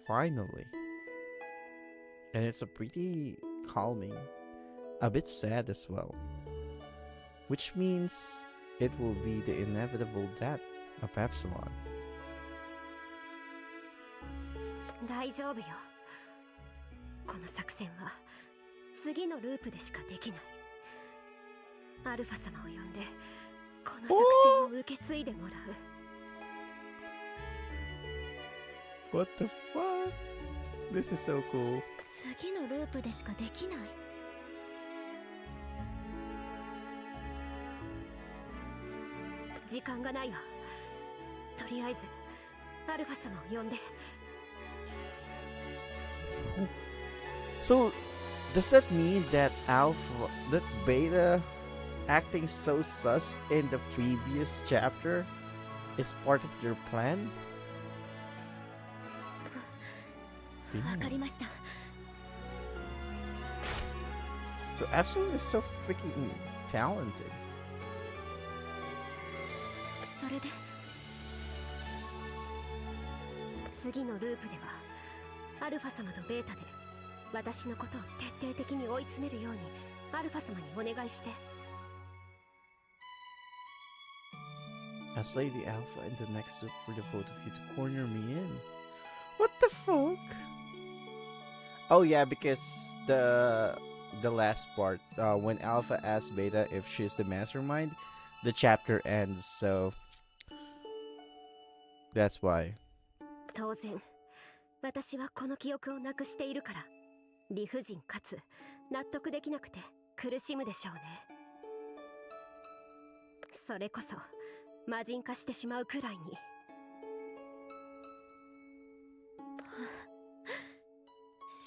Finally. And it's a pretty calming, a bit sad as well. Which means it will be the inevitable death of Epsilon. 大丈夫よ。この作戦は次のループでしかできない。アルファ様を呼んでこの作戦を受け継いでもらう。 What the fuck? This is so cool. 次のループでしかできない。 時間がないわ。とりあえずアルファ様を呼んで。 So, does that mean that Beta acting so sus in the previous chapter is part of your plan? わかりました。 So Epsilon is so freaking talented. それで、次のループではアルファ様とベータで私のことを徹底的に追い詰めるようにアルファ様にお願いして。 I slay the Alpha in the next loop for the both of you to corner me in. What the fuck? Oh yeah, because the last part, when Alpha asks Beta if she's the mastermind, the chapter ends, so that's why. 当然私はこの記憶をなくしているから理不尽かつ納得できなくて苦しむでしょうね。それこそ魔人化してしまうくらいに。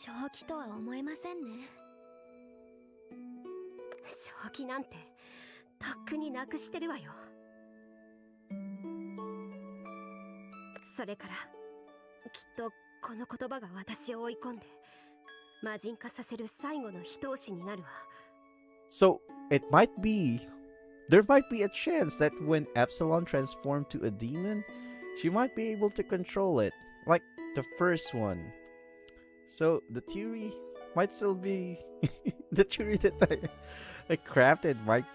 正気とは思えませんね。正気なんてとっくになくしてるわよ。それからきっとこの言葉が私を追い込んで魔人化させる最後の一押しになるわ。 So it might be, there might be a chance that when Epsilon transformed to a demon, she might be able to control it, like the first one. So the theory might still be the theory that I crafted might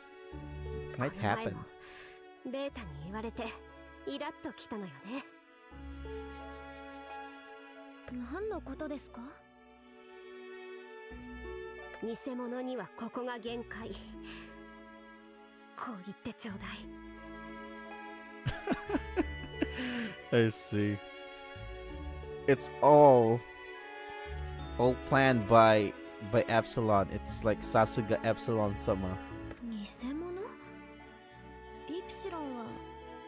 この前 happen. もベータに言われてイラッときたのよね。何のことですか？偽物にはここが限界。こう言ってちょうだい。 I see. It's all planned by Epsilon. It's like Sasuga Epsilon sama. 偽物？イプシロンは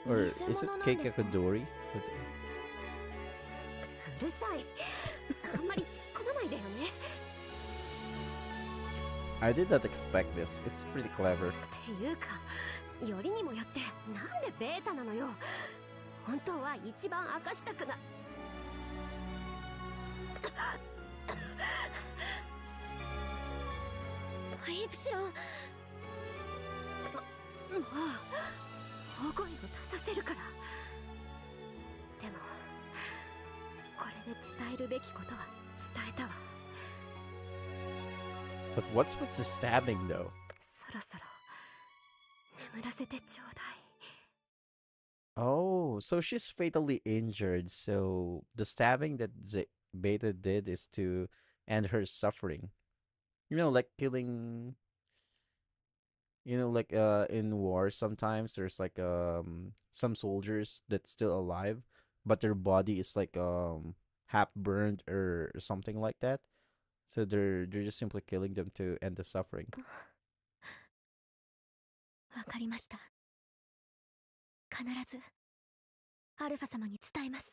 Or 偽 is it 物なんですか？ Keikakadori? うるさい。あんまり突っ込まないでよね。 I did not expect this. It's pretty clever. っていうか、よりにもよってなんでベータなのよ。本当は一番明かしたくな。イプシロン、もう大声を出させるから。でもこれで伝えるべきことは伝えたわ。 But what's with the stabbing though? そろそろ眠らせてちょうだい。 Oh, so she's fatally injured. So the stabbing that Beta did is to end her suffering. You know, like killing. You know, like in war sometimes there's like some soldiers that's still alive, but their body is like half burned or something like that. So they're just simply killing them to end the suffering. わかりました。必ずアルファ様に伝えます。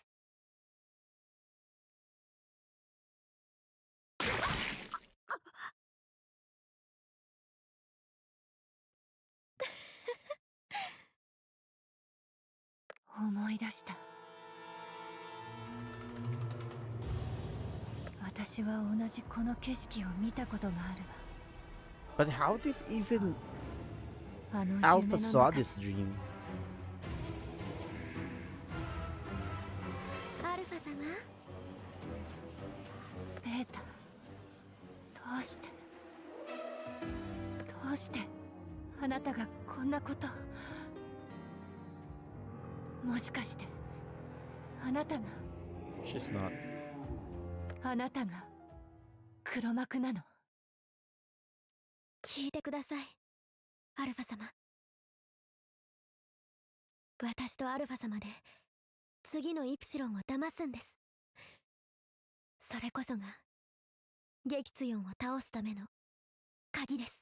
思い出した。私は同じこの景色を見たことがある But how did even わ。あの夢 Alpha の saw 中 this dream? アルファ様、ベータ、どうしてあなたがこんなこと。もしかしてあなたが She's not. あなたが黒幕なの？聞いてください、アルファ様。私とアルファ様で次のイプシロンを騙すんです。それこそが激強を倒すための鍵です。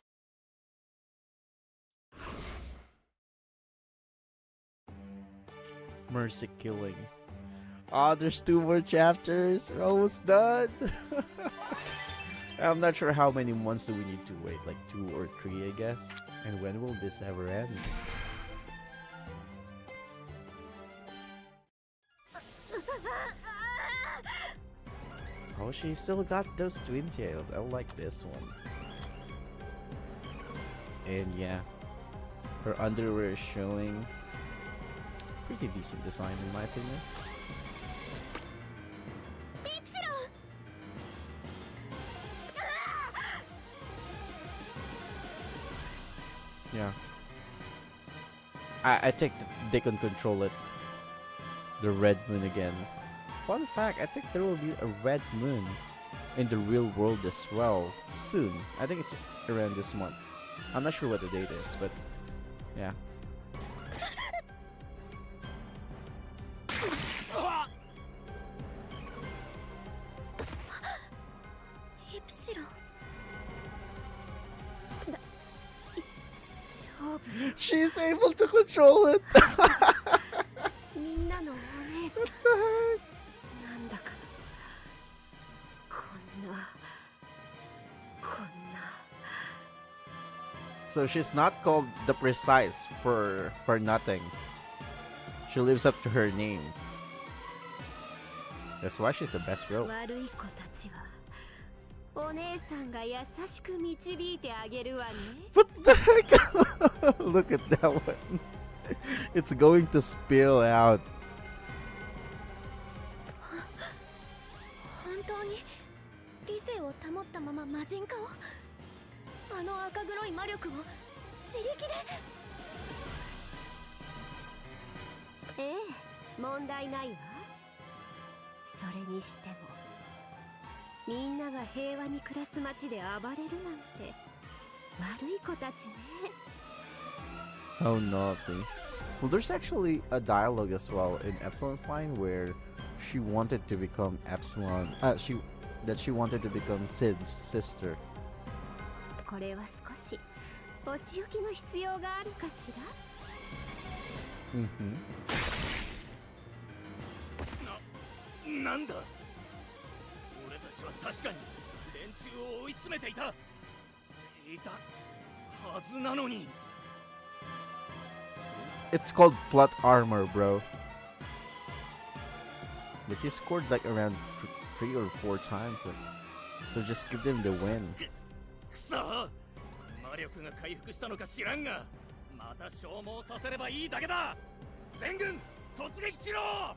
Mercy killing. Ah, there's 2 more chapters. We're almost done. I'm not sure how many months do we need to wait. Like 2 or 3, I guess. And when will this ever end? Oh, she still got those twin-tailed. I like this one. And yeah, her underwear is showing. Pretty decent design in my opinion. イプシロン、 Yeah. I think that they can control it. The red moon again. Fun fact, I think there will be a red moon in the real world as well soon. I think it's around this month. I'm not sure what the date is, but yeah. イプシロン、 勝負。 She's able to control it! みんなのお姉さん。なんだかこんな So she's not called the precise for nothing. She lives up to her name. That's why she's the best girl. 悪い子たちはお姉さんが優しく導いてあげるわね。 What the heck? Look at that one. It's going to spill out. 本当に理性を保ったまま魔人化を、あの赤黒い魔力を自力で。ええ、問題ないわ。それにしてもみんなが平和に暮らす街で暴れるなんて悪い子たちね。 Oh, naughty. Well, there's actually a dialogue as well in Epsilon's line where she wanted to become Epsilon. She wanted to become Sid's sister. これは少しお仕置きの必要があるかしら。Mm-hmm. なんだ、俺たちは確かに連中を追い詰めていたはずなのに。 It's called plot armor, bro. But he scored like around 3 or 4 times, so just give them the win. くそ、魔力が回復したのか知らんが、また消耗させればいいだけだ。全軍突撃しろ。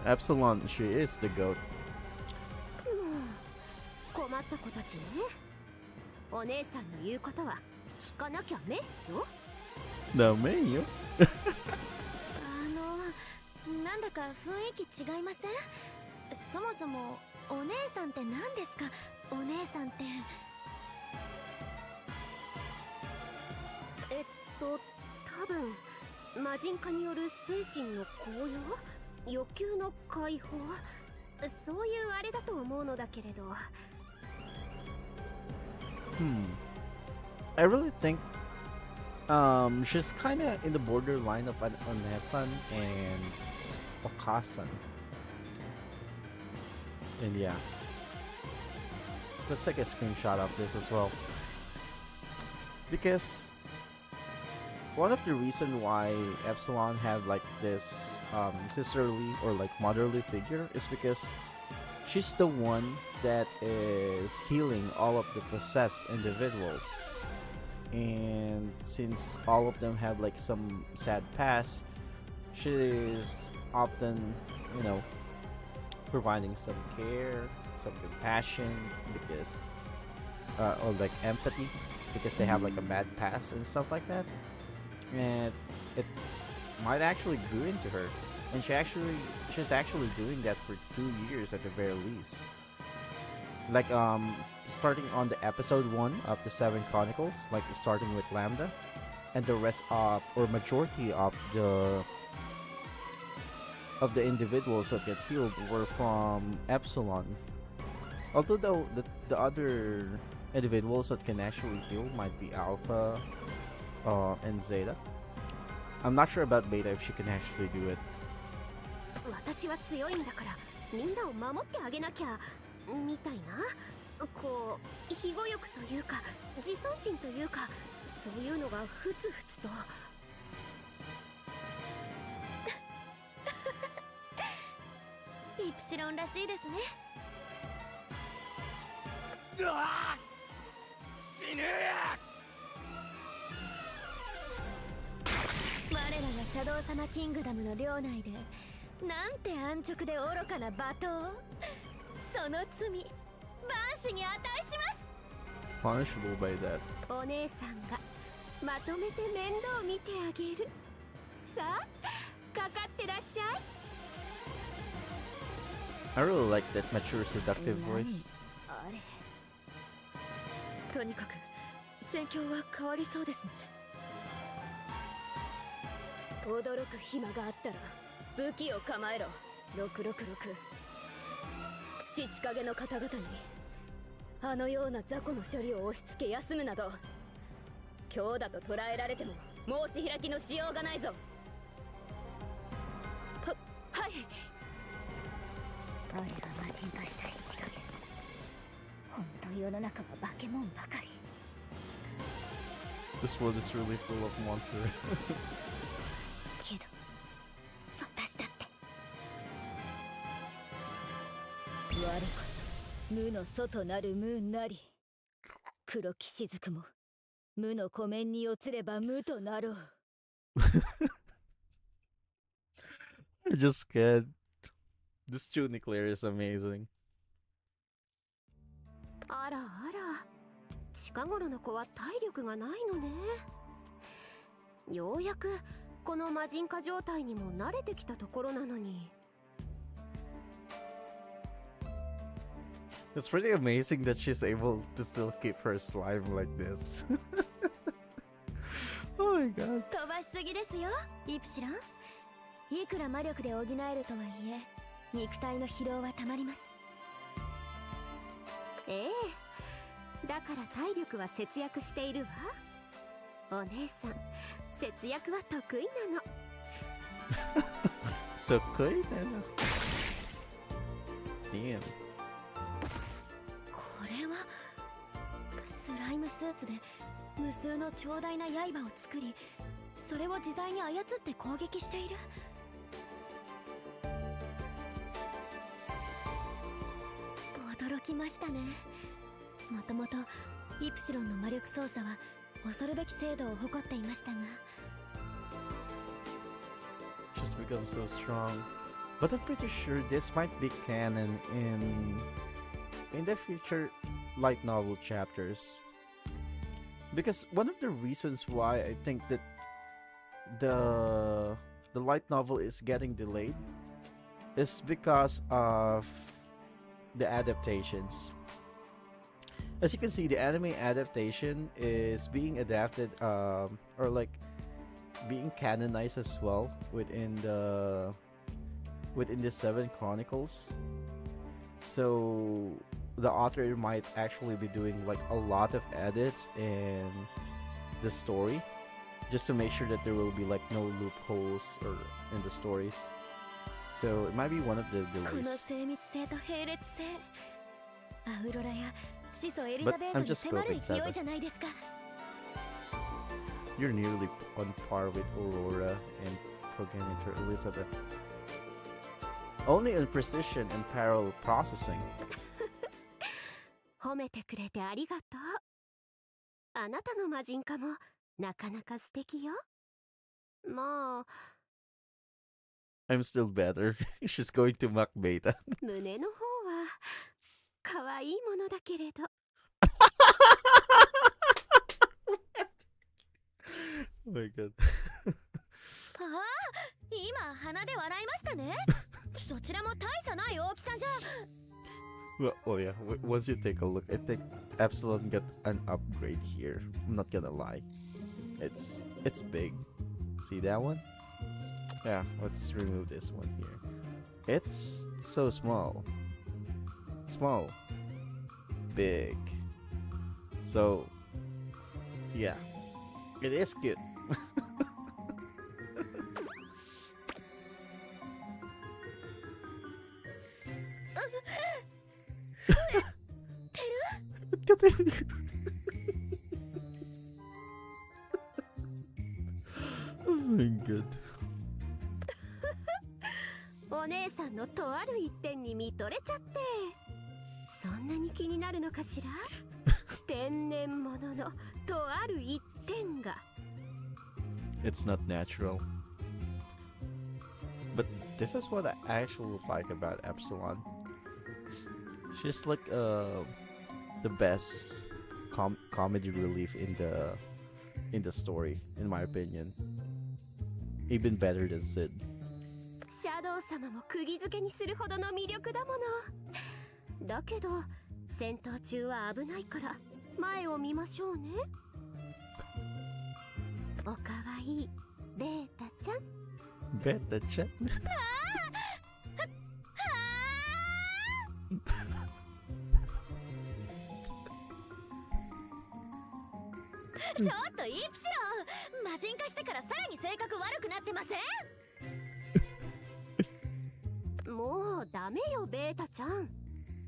Epsilon, she is the goat. もう困った子たちね。お姉さんの言うことは聞かなきゃねよ。 No, man, you. なんだか雰囲気違いません？そもそもお姉さんって何ですか？お姉さんって。多分魔人化による精神の高揚、欲求の解放、そういうあれだと思うのだけれど。I really think she's kind of in the borderline of an Onesan and Okasan. And yeah, let's take a screenshot of this as well, because one of the reason why Epsilon had like this sisterly or like motherly figure is because she's the one that is healing all of the possessed individuals. And since all of them have like some sad past, she is often, you know, providing some care, some compassion, because or like empathy, because they have like a bad past and stuff like that. And it might actually grew into her, and she's actually doing that for 2 years at the very least. Like starting on the episode 1 of the 7 Chronicles, like starting with Lambda, and the rest of, or majority of the individuals that get healed were from Epsilon. Although the other individuals that can actually heal might be Alpha and Zeta. I'm not sure about Beta if she can actually do it. 私は強いんだからみんなを守ってあげなきゃみたいな、こう庇護欲というか自尊心というか、そういうのがふつふつと。イプシロンらしいですね。うわあ、死ぬ。我らがシャドウ様キングダムの領内でなんて安直で愚かな罵倒。その罪万死に値します。 Punishable by that. お姉さんがまとめて面倒見てあげる。さあ、かかってらっしゃい。 I really like that mature seductive voice. あれ、とにかく戦況は変わりそうですね。驚く暇があったら武器を構えろ。666。七影の方々にあのような雑魚の処理を押し付け休むなど、今日だと捕らえられても申し開きのしようがないぞ。はい。あれが魔人化した七影。本当世の中は化け物ばかり。 This world is really full of monsters. けど私だって我こそ無の外なる無なり。黒き雫も無の湖面に落つれば無となろう。I just can't. This Tunic layer is amazing. あらあら、近頃の子は体力がないのね。ようやくこの魔人化状態にも慣れてきたところなのに。 It's pretty amazing that she's able to still keep her slime like this. Oh my god. 飛ばしすぎですよイプシロン。いくら魔力で補えるとはいえ肉体の疲労はたまります。ええ、だから体力は節約しているわ。お姉さん、節約は得意なの。得意なの。Damn. これはスライムスーツで無数の長大な刃を作り、それを自在に操って攻撃している。驚きましたね。もともとイプシロンの魔力操作は恐るべき精度を誇っていましたが、 Just become so strong. But I'm pretty sure this might be canon in the future light novel chapters. Because one of the reasons why I think that the light novel is getting delayed is because of the adaptations. As you can see, the anime adaptation is being adapted or like being canonized as well within the Seven Chronicles. So the author might actually be doing like a lot of edits in the story just to make sure that there will be like no loopholes or in the stories. So it might be one of the この delays. 精密性と並列性、アウロラや始祖エリザベート I'm に just 迫る scoping 勢い 7. じゃないですか。 You're nearly on par with Aurora and progenitor Elizabeth. Only in precision and parallel processing. 褒めてくれてありがとう。あなたの魔人化もなかなか素敵よ。もう I'm still better. She's going to mock beta. 胸の方は可愛いものだけれど。Oh my god. ああ、今鼻で笑いましたね。そちらも大差ない大きさじゃ。 Well, oh yeah, once you take a look, I think Epsilon got an upgrade here. I'm not gonna lie. It's big. See that one? Yeah, let's remove this one here. It's so small. Small. Big. So, yeah. It is cute. てる Oh my god. お姉さんのとある一点に見とれちゃって、そんなに気になるのかしら。天然物のとある一点が。 It's not natural. But this is what I actually like about Epsilon. She's like the best comedy relief in the story, in my opinion. Even better than Sid. シャドウ様も釘付けにするほどの魅力だもの。だけど戦闘中は危ないから前を見ましょうね。おかわいいベータちゃん。Beta chat. ちょっとイプシロン、魔人化してからさらに性格悪くなってません？もうダメよベータちゃん。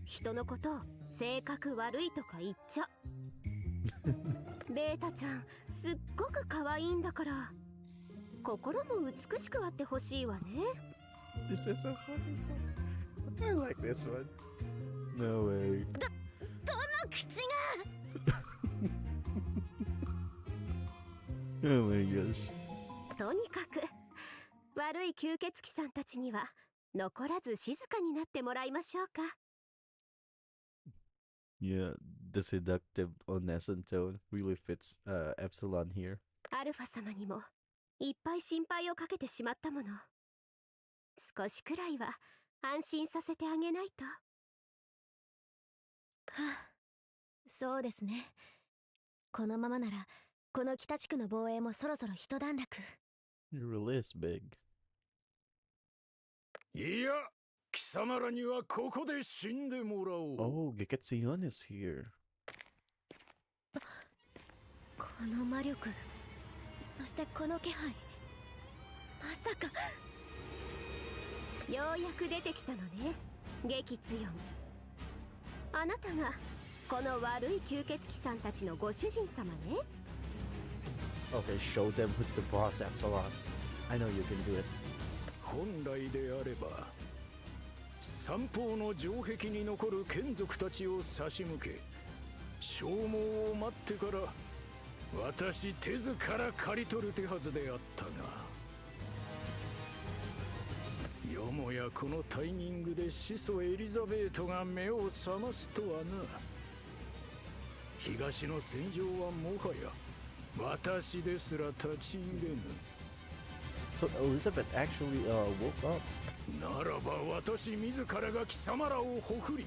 人のこと性格悪いとか言っちゃ。ベータちゃんすっごく可愛いんだから、心も美しくあってほしいわね。 This is so funny. I like this one. No way. どの口が。 Oh my gosh. とにかく悪い吸血鬼さんたちには残らず静かになってもらいましょうか。Yeah, the seductive Onesan tone really fits Epsilon here. アルファ様にもいっぱい心配をかけてしまったもの。少しくらいは安心させてあげないと。はあ、そうですね。このままならこの北地区の防衛もそろそろ一段落。 It really is big. いや、貴様らにはここで死んでもらおう。 Oh, Geketsuyon is here. この魔力、そしてこの気配、まさか。ようやく出てきたのね、激強。あなたがこの悪い吸血鬼さんたちのご主人様ね。 Okay, show them who's the boss, Epsilon. I know you can do it. 本来であれば三方の城壁に残る眷属たちを差し向け、消耗を待ってから私手ずから刈り取る手はずであったが、よもやこのタイミングで始祖エリザベートが目を覚ますとはな。東の戦場はもはや私ですら立ち入れぬ。 So Elizabeth actually woke up. ならば私自らが貴様らをほふり、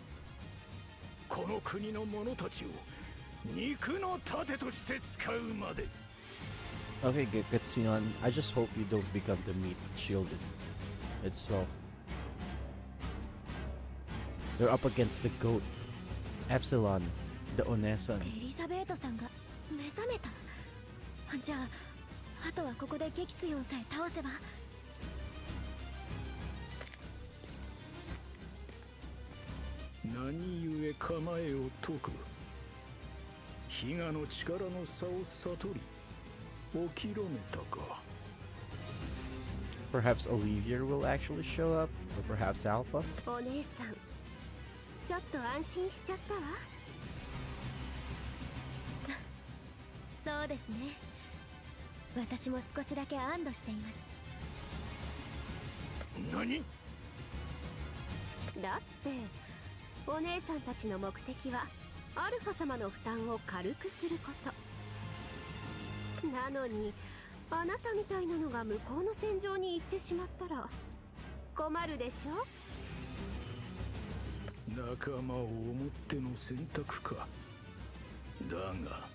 この国の者たちを肉の盾として使うまで。 Okay, Geketsuyon, I just hope you don't become the meat shield itself. You're up against the goat, Epsilon, the Onesan. エリザベートさんが目覚めた。じゃああとはここで激強さえ倒せば。何故構えを解く。比嘉の力の差を悟り諦めたか。 Perhaps Olivier will actually show up, or perhaps Alpha. お姉さん、ちょっと安心しちゃったわ。そうですね。私も少しだけ安堵しています。何？だってお姉さんたちの目的はアルファ様の負担を軽くすること。なのにあなたみたいなのが向こうの戦場に行ってしまったら困るでしょ。仲間を思っての選択か。だが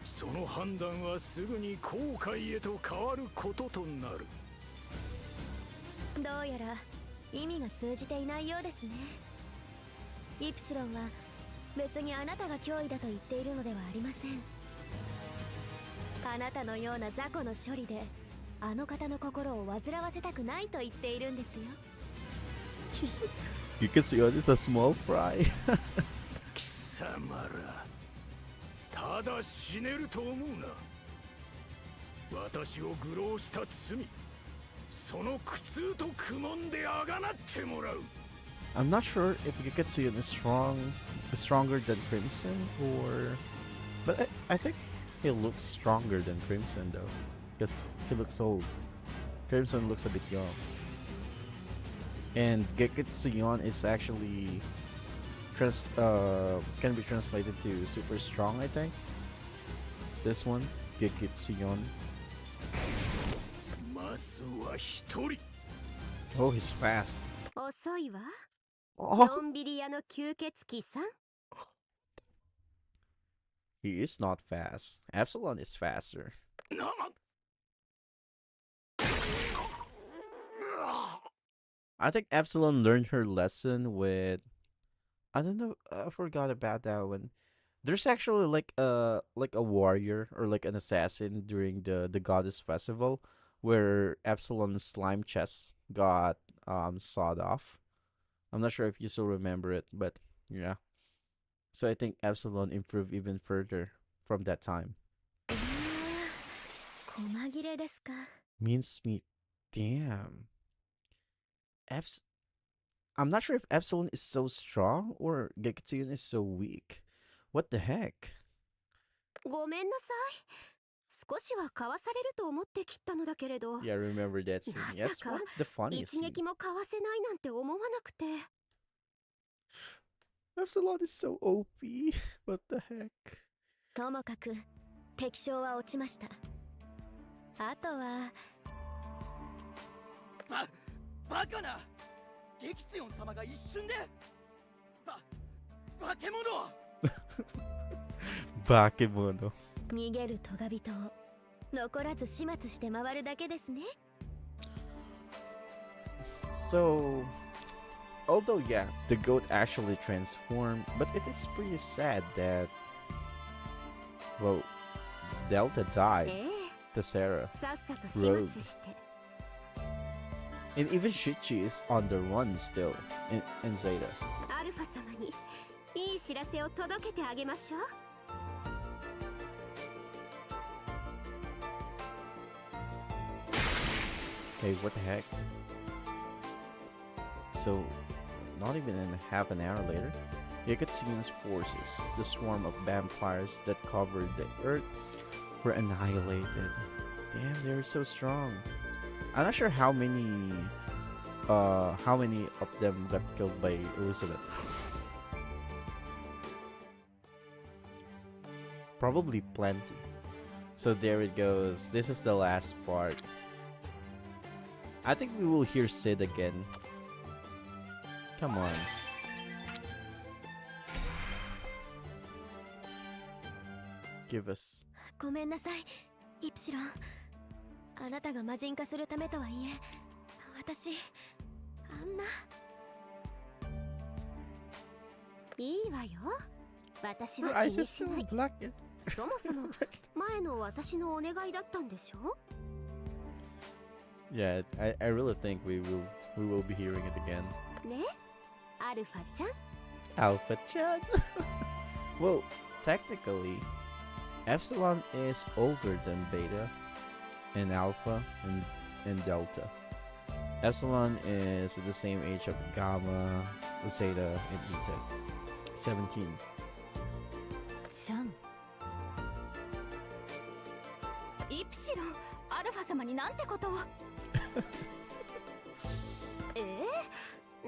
その判断はすぐに後悔へと変わることとなる。どうやら意味が通じていないようですね。イプシロンは別にあなたが脅威だと言っているのではありません。あなたのような雑魚の処理であの方の心を煩わせたくないと言っているんですよ。 Geketsuyon is a small fry. 貴様らただ死ねると思うな。私を愚弄した罪、その苦痛と苦悶であがなってもらう。 I'm not sure if Geketsuyon is stronger than Crimson, or, but I think he looks stronger than Crimson though, because he looks old. Crimson looks a bit young, and Geketsuyon is actually can be translated to super strong, I think. This one, Geketsuyon. まずは一人。 Oh, he's fast. 遅いわ。 Oh, のんびり屋の吸血鬼さん。 he is not fast. Epsilon is faster. な I think Epsilon learned her lesson with, I don't know, I forgot about that one. There's actually like a warrior or like an assassin during the goddess festival where Epsilon's slime chest got sawed off. I'm not sure if you still remember it, but yeah. So I think Epsilon improved even further from that time. 細切れですか。 Mincemeat. Damn. I'm not sure if Epsilon is so strong or Geketsuyon is so weak. What the heck? ごめんなさい。少しはかわされると思って切ったのだけれど、 Yeah, I remember that scene. Yeah, it's one of the funniest 一 scenes. 撃もかわせないなんて思わなくて。Epsilon is so OP. What the heck? ともかく敵将は落ちました。あとはバカな激ツヨン様が一瞬で化け物化け物。逃げるトガ人を残らず始末して回るだけですね。 So, although yeah, the goat actually transformed, but it is pretty sad that, well, Delta え died, え、 Tessera, さっさと始末して。 and even Shichi is on the run still in Zeta. アルファ様にいい知らせを届けてあげましょう。 Hey, what the heck? So, not even in half an hour later, Yakatsune's forces, the swarm of vampires that covered the earth, were annihilated. Damn, they're so strong. I'm not sure how many of them got killed by Elizabeth. Probably plenty. So there it goes. This is the last part. I think we will hear Sid again. Come on. Give us. ごめんなさい、イプシロン。あなたが魔人化するためとはいえ、私あんな。いいわよ。私 Her は気 eyes に are し still ない。 black. そもそも前の私のお願いだったんでしょ。 Yeah, I really think we will be hearing it again. ね、アルファちゃん。 Alpha Chan. Well, technically, Epsilon is older than Beta, and Alpha and Delta. Epsilon is the same age of Gamma, Zeta, and Eta. 17. ちゃん。イプシロン、アルファ様になんてことを。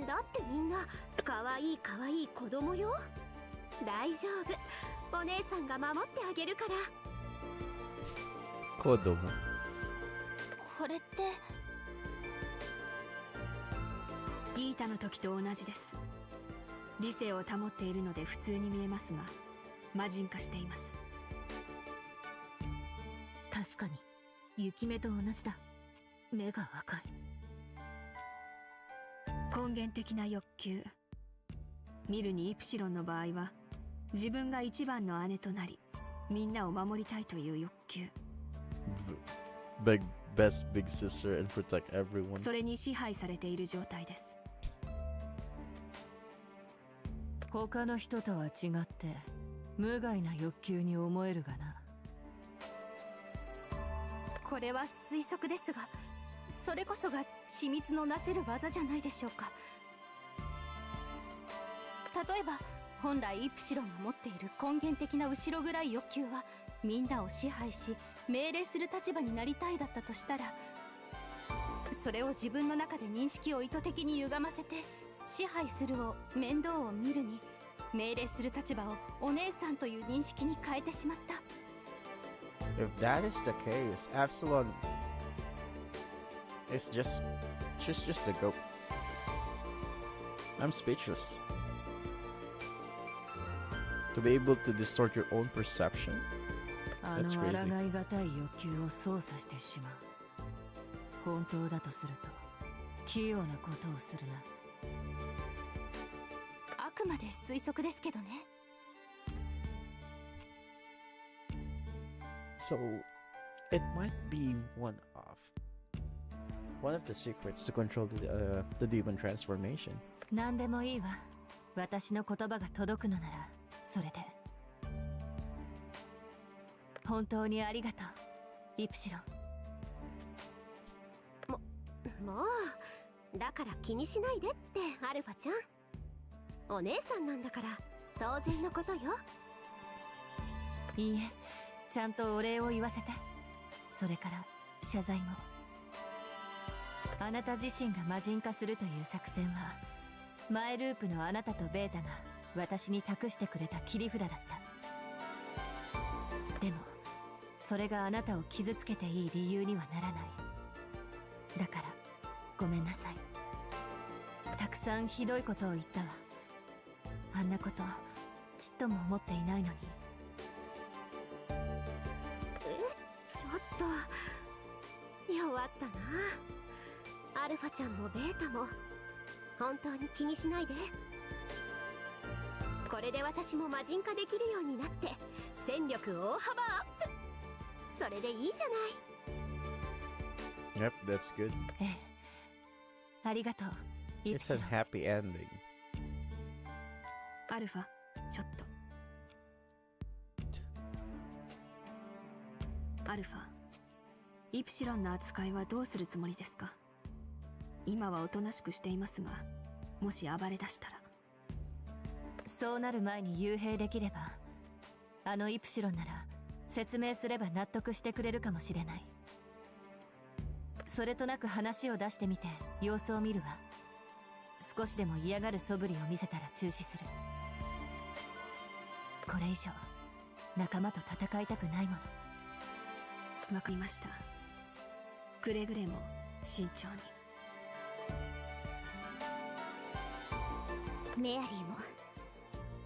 だってみんなかわいいかわいい子供よ。大丈夫、お姉さんが守ってあげるから。 Kodomo. これってイータの時と同じです。理性を保っているので普通に見えますが、魔人化しています。確かに雪目と同じだ。目が赤い。根源的な欲求。見るにイプシロンの場合は自分が一番の姉となり、みんなを守りたいという欲求。 Best big sister and protect everyone. それに支配されている状態です。他の人とは違って無害な欲求に思えるがな。これは推測ですが、それこそが緻密のなせる技じゃないでしょうか。例えば本来イプシロンが持っている根源的な後ろ暗い欲求は、みんなを支配し命令する立場になりたいだったとしたら、それを自分の中で認識を意図的に歪ませて、支配するを面倒を見るに命令する立場をお姉さんという認識に変えてしまった。 If that is the case, Epsilon is she's just a goat. I'm speechless. To be able to distort your own perception? あ That's の crazy. 抗いがたい欲求を操作してしまう。本当だとすると器用なことをするな。あくまで推測ですけどね。 So, it might be one of the secrets to control the demon transformation. 何でもいいわ。私の言葉が届くのならそれで。本当にありがとう、イプシロン。もうだから気にしないでって、アルファちゃん。お姉さんなんだから当然のことよ。いいえ、ちゃんとお礼を言わせて。それから謝罪も。あなた自身が魔人化するという作戦は、前ループのあなたとベータが私に託してくれた切り札だった。でもそれがあなたを傷つけていい理由にはならない。だからごめんなさい。たくさんひどいことを言ったわ。あんなことちっとも思っていないのに。ちょっと弱ったな。アルファちゃんもベータも本当に気にしないで。これで私も魔人化できるようになって戦力大幅アップ。それでいいじゃない。 Yep, that's good. ええ、ありがとうイプ It's シ a ロン。 happy ending. アルファ、ちょっと。アルファ、イプシロンの扱いはどうするつもりですか？今はおとなしくしていますが、もし暴れ出したら。そうなる前に幽閉できれば、あのイプシロンなら説明すれば納得してくれるかもしれない。それとなく話を出してみて様子を見るわ。少しでも嫌がる素振りを見せたら中止する。これ以上仲間と戦いたくないもの。わかりました。くれぐれも慎重に。メアリーも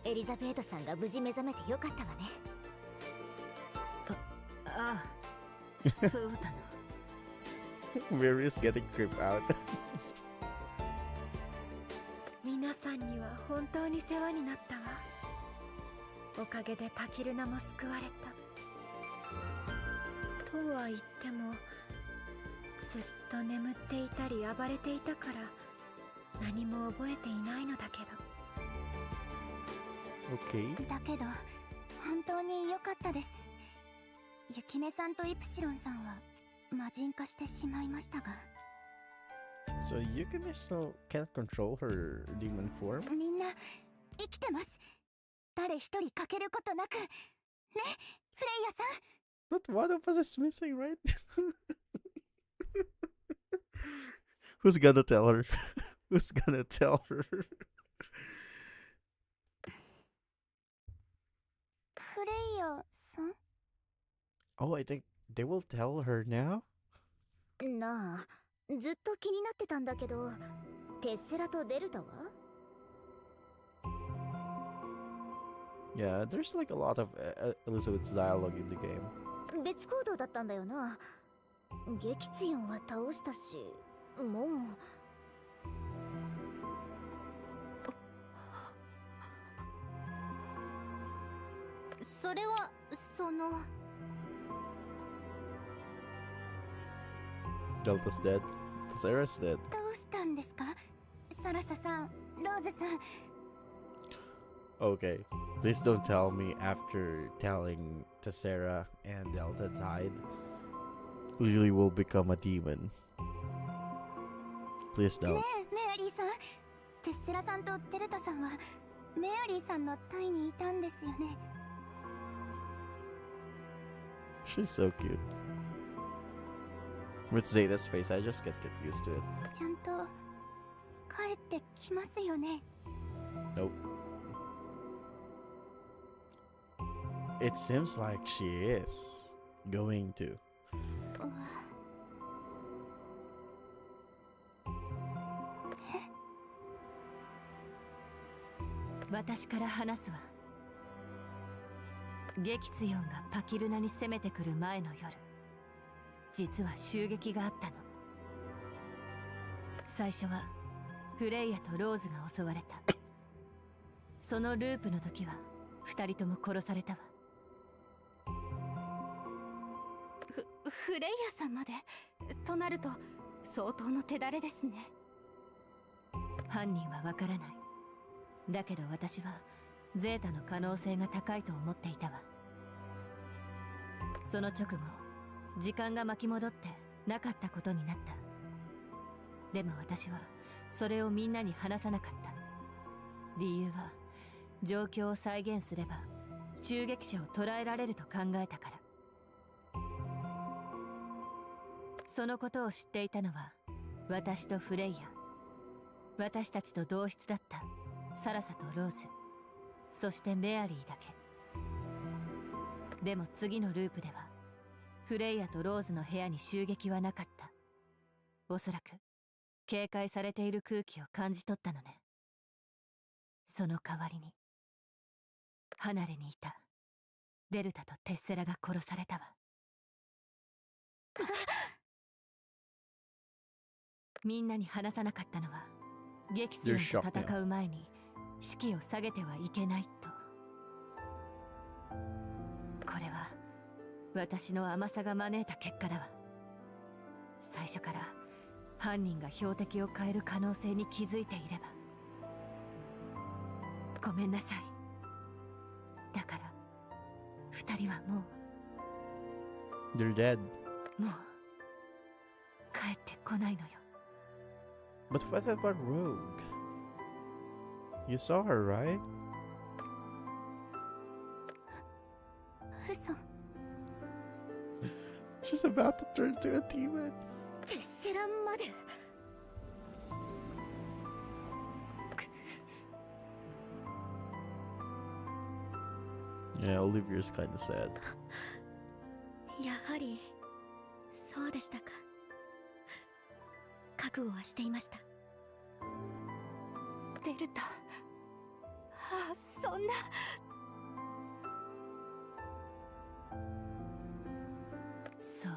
エリザベートさんが無事目覚めてよかったわね。ああ、そうだな。Mary's getting creeped out. 皆さんには本当に世話になったわ。おかげでパキルナも救われた。とは言ってもずっと眠っていたり暴れていたから何も覚えていないのだけど。 Okay. だけど本当に良かったです。雪女さんとイプシロンさんは魔人化してしまいましたが、 So Yukimi still can't control her demon form? みんな生きてます。誰一人欠けることなくね、フレイヤさん。 But one of us is missing, right? Who's gonna tell her? Who's gonna tell her? フレイヤさん Oh, I think they will tell her now? なあ、ずっと気になってたんだけど、テッセラとデルタは？ Yeah, there's like a lot of Elizabeth's dialogue in the game. 別行動だったんだよな。激強は倒したし、もう。それはその。 Delta's dead. Tessera's dead. どうしたんですか、サラサさん、ローゼさん。 Okay, please don't tell me after telling Tessera and Delta died, Lily will become a demon. Please ね don't. え、メアリーさん、テッセラさんとデルタさんはメアリーさんの隊にいたんですよね。 She's so cute. With Zeta's face, I just can't get used to it. ちゃんと帰ってきますよね。 Nope. It seems like she is going to. 私から話すわ。激ツヨンがパキルナに攻めてくる前の夜、実は襲撃があったの。最初はフレイヤとローズが襲われた。そのループの時は二人とも殺されたわ。フレイヤさんまでとなると相当の手だれですね。犯人はわからない。だけど私はゼータの可能性が高いと思っていたわ。その直後、時間が巻き戻ってなかったことになった。でも私はそれをみんなに話さなかった。理由は状況を再現すれば襲撃者を捕らえられると考えたから。そのことを知っていたのは私とフレイヤ、私たちと同室だったサラサとローズ、そしてメアリーだけ。でも次のループではフレイヤとローズの部屋に襲撃はなかった。おそらく警戒されている空気を感じ取ったのね。その代わりに離れにいたデルタとテッセラが殺されたわ。みんなに話さなかったのは激強 You're と shocked 戦う前に士気を下げてはいけないと。これは私の甘さが招いた結果だわ。最初から犯人が標的を変える可能性に気づいていれば。ごめんなさい。だから二人はも They're dead. う帰ってこないのよ。 But what about Rogue? You saw her, right? 嘘。 She's about to turn to a demon. テッセランまで。 Yeah, Olivia's kind of sad. やはりそうでしたか。覚悟はしていました。デルタ、そんな。そう、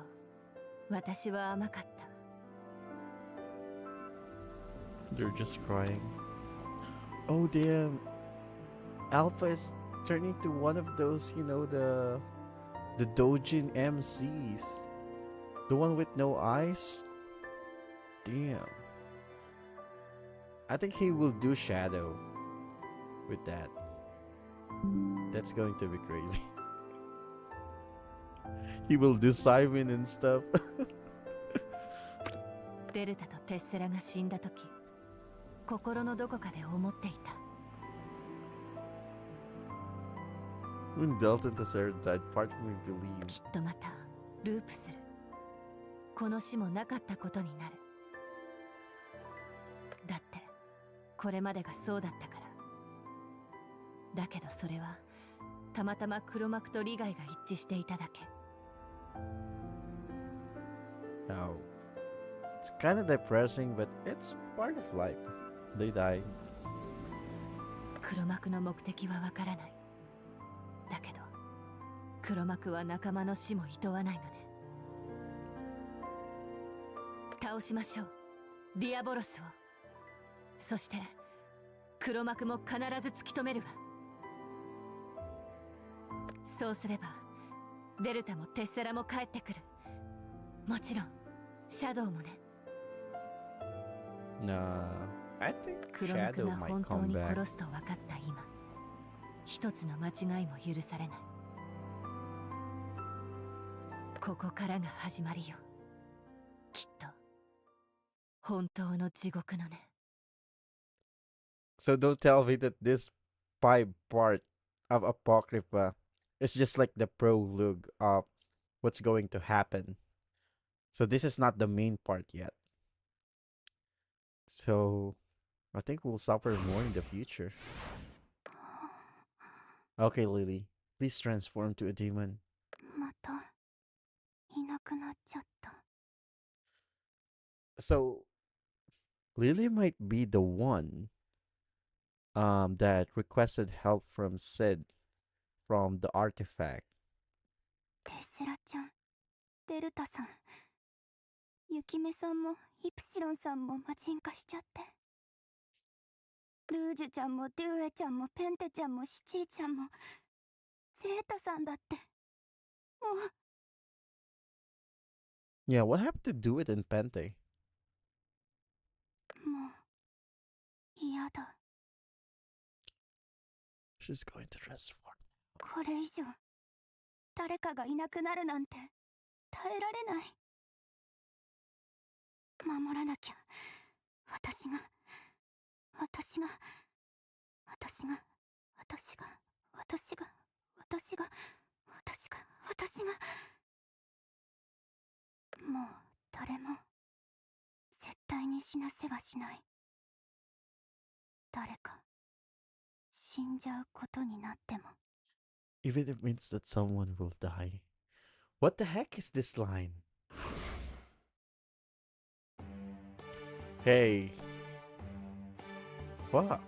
私は甘かった。 They're just crying. Oh damn! Alpha is turning to one of those, you know, the Dojin MCs, the one with no eyes. Damn. I think he will do Shadow with that. That's going to be crazy. He will do Simon and stuff. デルタとテッセラが死んだ時、心のどこかで思っていた。 When Delta and Tessera died, part of me believed. きっとまたループする。この死もなかったことになる。だってこれまでがそうだったから。だけどそれはたまたま黒幕と利害が一致していただけ。 Now, it's kind of depressing, but it's part of life. They die. 黒幕の目的はわからない。だけど黒幕は仲間の死も厭わないのね。倒しましょう、ディアボロスを。そして黒幕も必ず突き止めるわ。そうすればデルタもテッセラも帰ってくる。もちろんシャドウもね。 Nah, I think 黒幕 Shadow が might 本当 come に back. 殺すと分かった今、一つの間違いも許されない。ここからが始まりよ。きっと本当の地獄のね。 So don't tell me that this 5 part of Apocrypha is just like the prologue of what's going to happen. So this is not the main part yet. So I think we'll suffer more in the future. Okay, Lily, please transform to a demon. またいなくなっちゃった。 So Lily might be the one that requested help from Sid from the artifact. テッセラちゃん、デルタさん、ユキメさんもイプシロンさんも魔人化しちゃって。ルージュちゃんもデュエちゃんもペンテちゃんもシチーちゃんもゼータさんだって。もう Yeah, what happened to Do It in Pente? もう嫌だ。 She's going to transform. これ以上誰かがいなくなるなんて耐えられない。守らなきゃ。私が私が私が私が私が私が私が私がもう誰も絶対に死なせはしない。誰か死んじゃうことになっても。 Even if it means that someone will die. What the heck is this line? Hey. Fuck.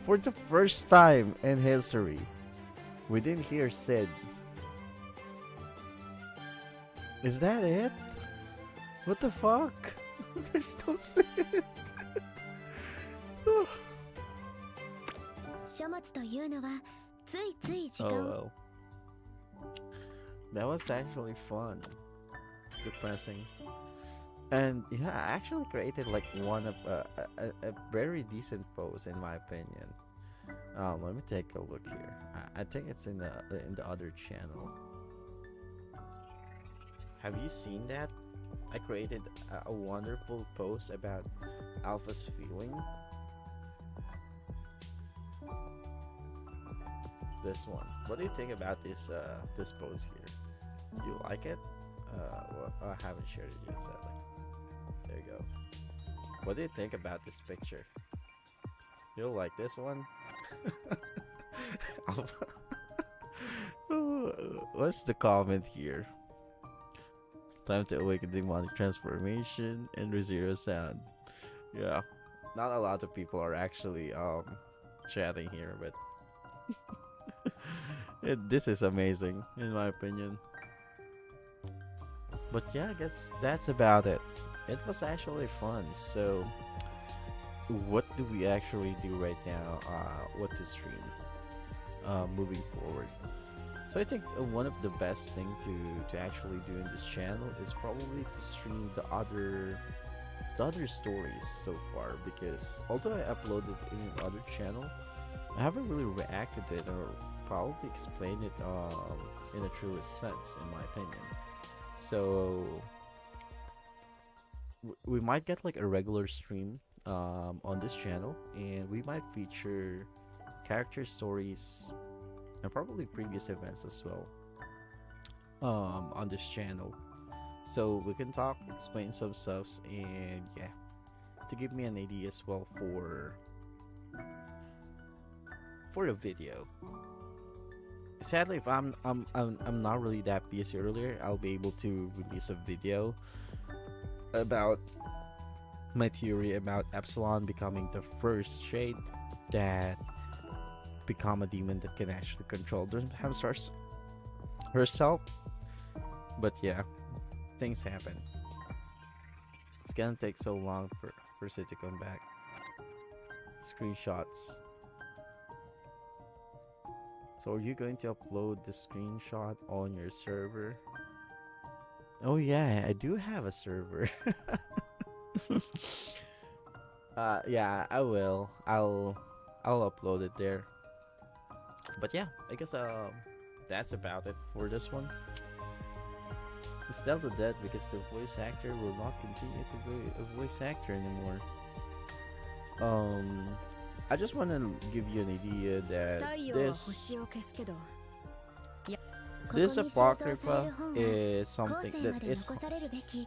For the first time in history, we didn't hear Sid. Is that it? What the fuck? There's no Sid. 書物というのはついつい時 Oh 間を well. That was actually fun. Depressing. And yeah, I actually created like one of a very decent pose in my opinion. Let me take a look here. I think it's in the other channel. Have you seen that? I created a wonderful post about Alpha's feeling. This one. What do you think about this pose here? You like it? Well, I haven't shared it yet, sadly. There you go. What do you think about this picture? You'll like this one? What's the comment here? Time to awaken demonic transformation and ReZero sound. Yeah, not a lot of people are actually chatting here, but this is amazing in my opinion. But yeah, I guess that's about it. It was actually fun. So what do we actually do right now? What to stream moving forward? So I think one of the best thing to actually do in this channel is probably to stream the other stories so far, because although I uploaded in another channel, I haven't really reacted it or probably explained it in a truest sense, in my opinion. So we might get like a regular stream on this channel, and we might feature character stories and probably previous events as well on this channel, so we can talk, explain some stuffs, and yeah, to give me an idea as well for a video. Sadly, if I'm not really that busy earlier, I'll be able to release a video about my theory about Epsilon becoming the first shade that become a demon that can actually control themselves herself. But yeah, things happen. It's gonna take so long for Sid to come back. Screenshots. So are you going to upload the screenshot on your server? Oh yeah, I do have a server. Yeah, I will. I'll upload it there. But yeah, I guess that's about it for this one. It's Delta dead because the voice actor will not continue to be a voice actor anymore. I just want to give you an idea that this apocrypha is something that is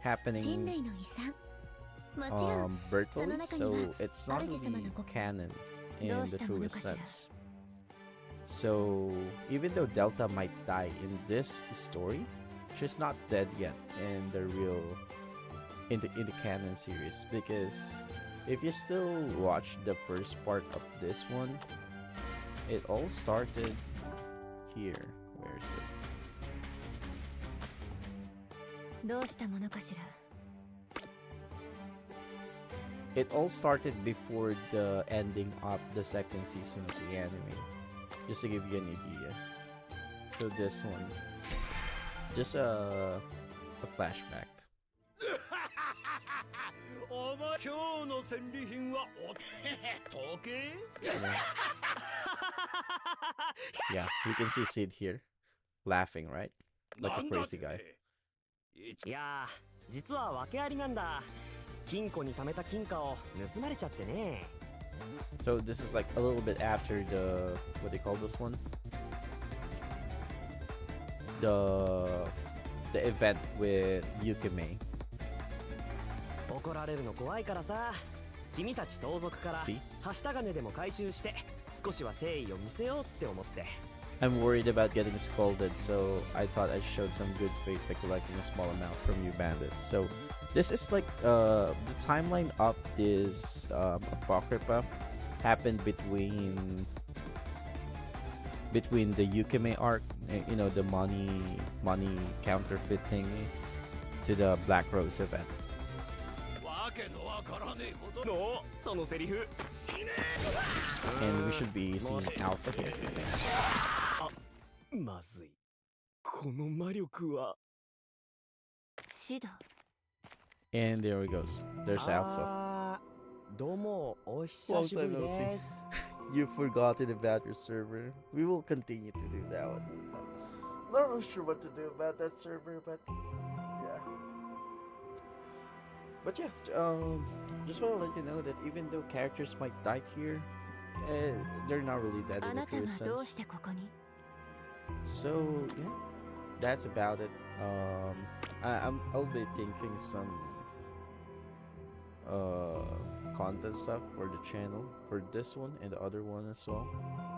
happening virtually, so it's not really canon in the truest sense. So even though Delta might die in this story, she's not dead yet in the canon series, because if you still watch the first part of this one, it all started here. Where is it? どうしたものかしら。 It all started before the ending of the second season of the anime. Just to give you an idea. So this one, just a flashback. Yeah, you can see Sid here, laughing, right? Like a crazy guy. いやー、実は訳ありなんだ。金庫に貯めた金貨を盗まれちゃってね。So this is like a little bit after the, what do you call this one? The event with Yukime. 怒られるの怖いからさ、君たち盗賊から See? はした金でも回収して少しは誠意を見せようって思って。 I'm worried about getting scolded, so I thought I showed some good faith by collecting a small amount from you bandits. So this is like the timeline of this apocrypha happened between the Yukime arc, you know, the money counterfeit thingy, to the Black Rose event. わけのわからねえことのそのセリフ。 And we should be seeing Alpha here. まずい。この魔力は。シド。 And there he goes. There's Alpha. あー、どうもお久しぶりです。 You've forgotten about your server. We will continue to do that one. Not really sure what to do about that server, but yeah. But yeah, just want to let you know that even though characters might die here, they're not really dead あ in the なたが truest どう sense. してここに？ So yeah, that's about it. I'll be thinking some content stuff for the channel for this one and the other one as well,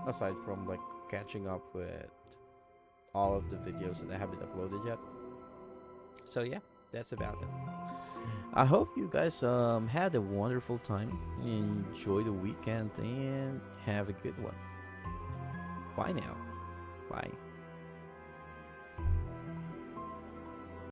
aside from like catching up with all of the videos that I haven't uploaded yet. So yeah, that's about it. I hope you guys had a wonderful time, enjoy the weekend, and have a good one. Bye now. Bye.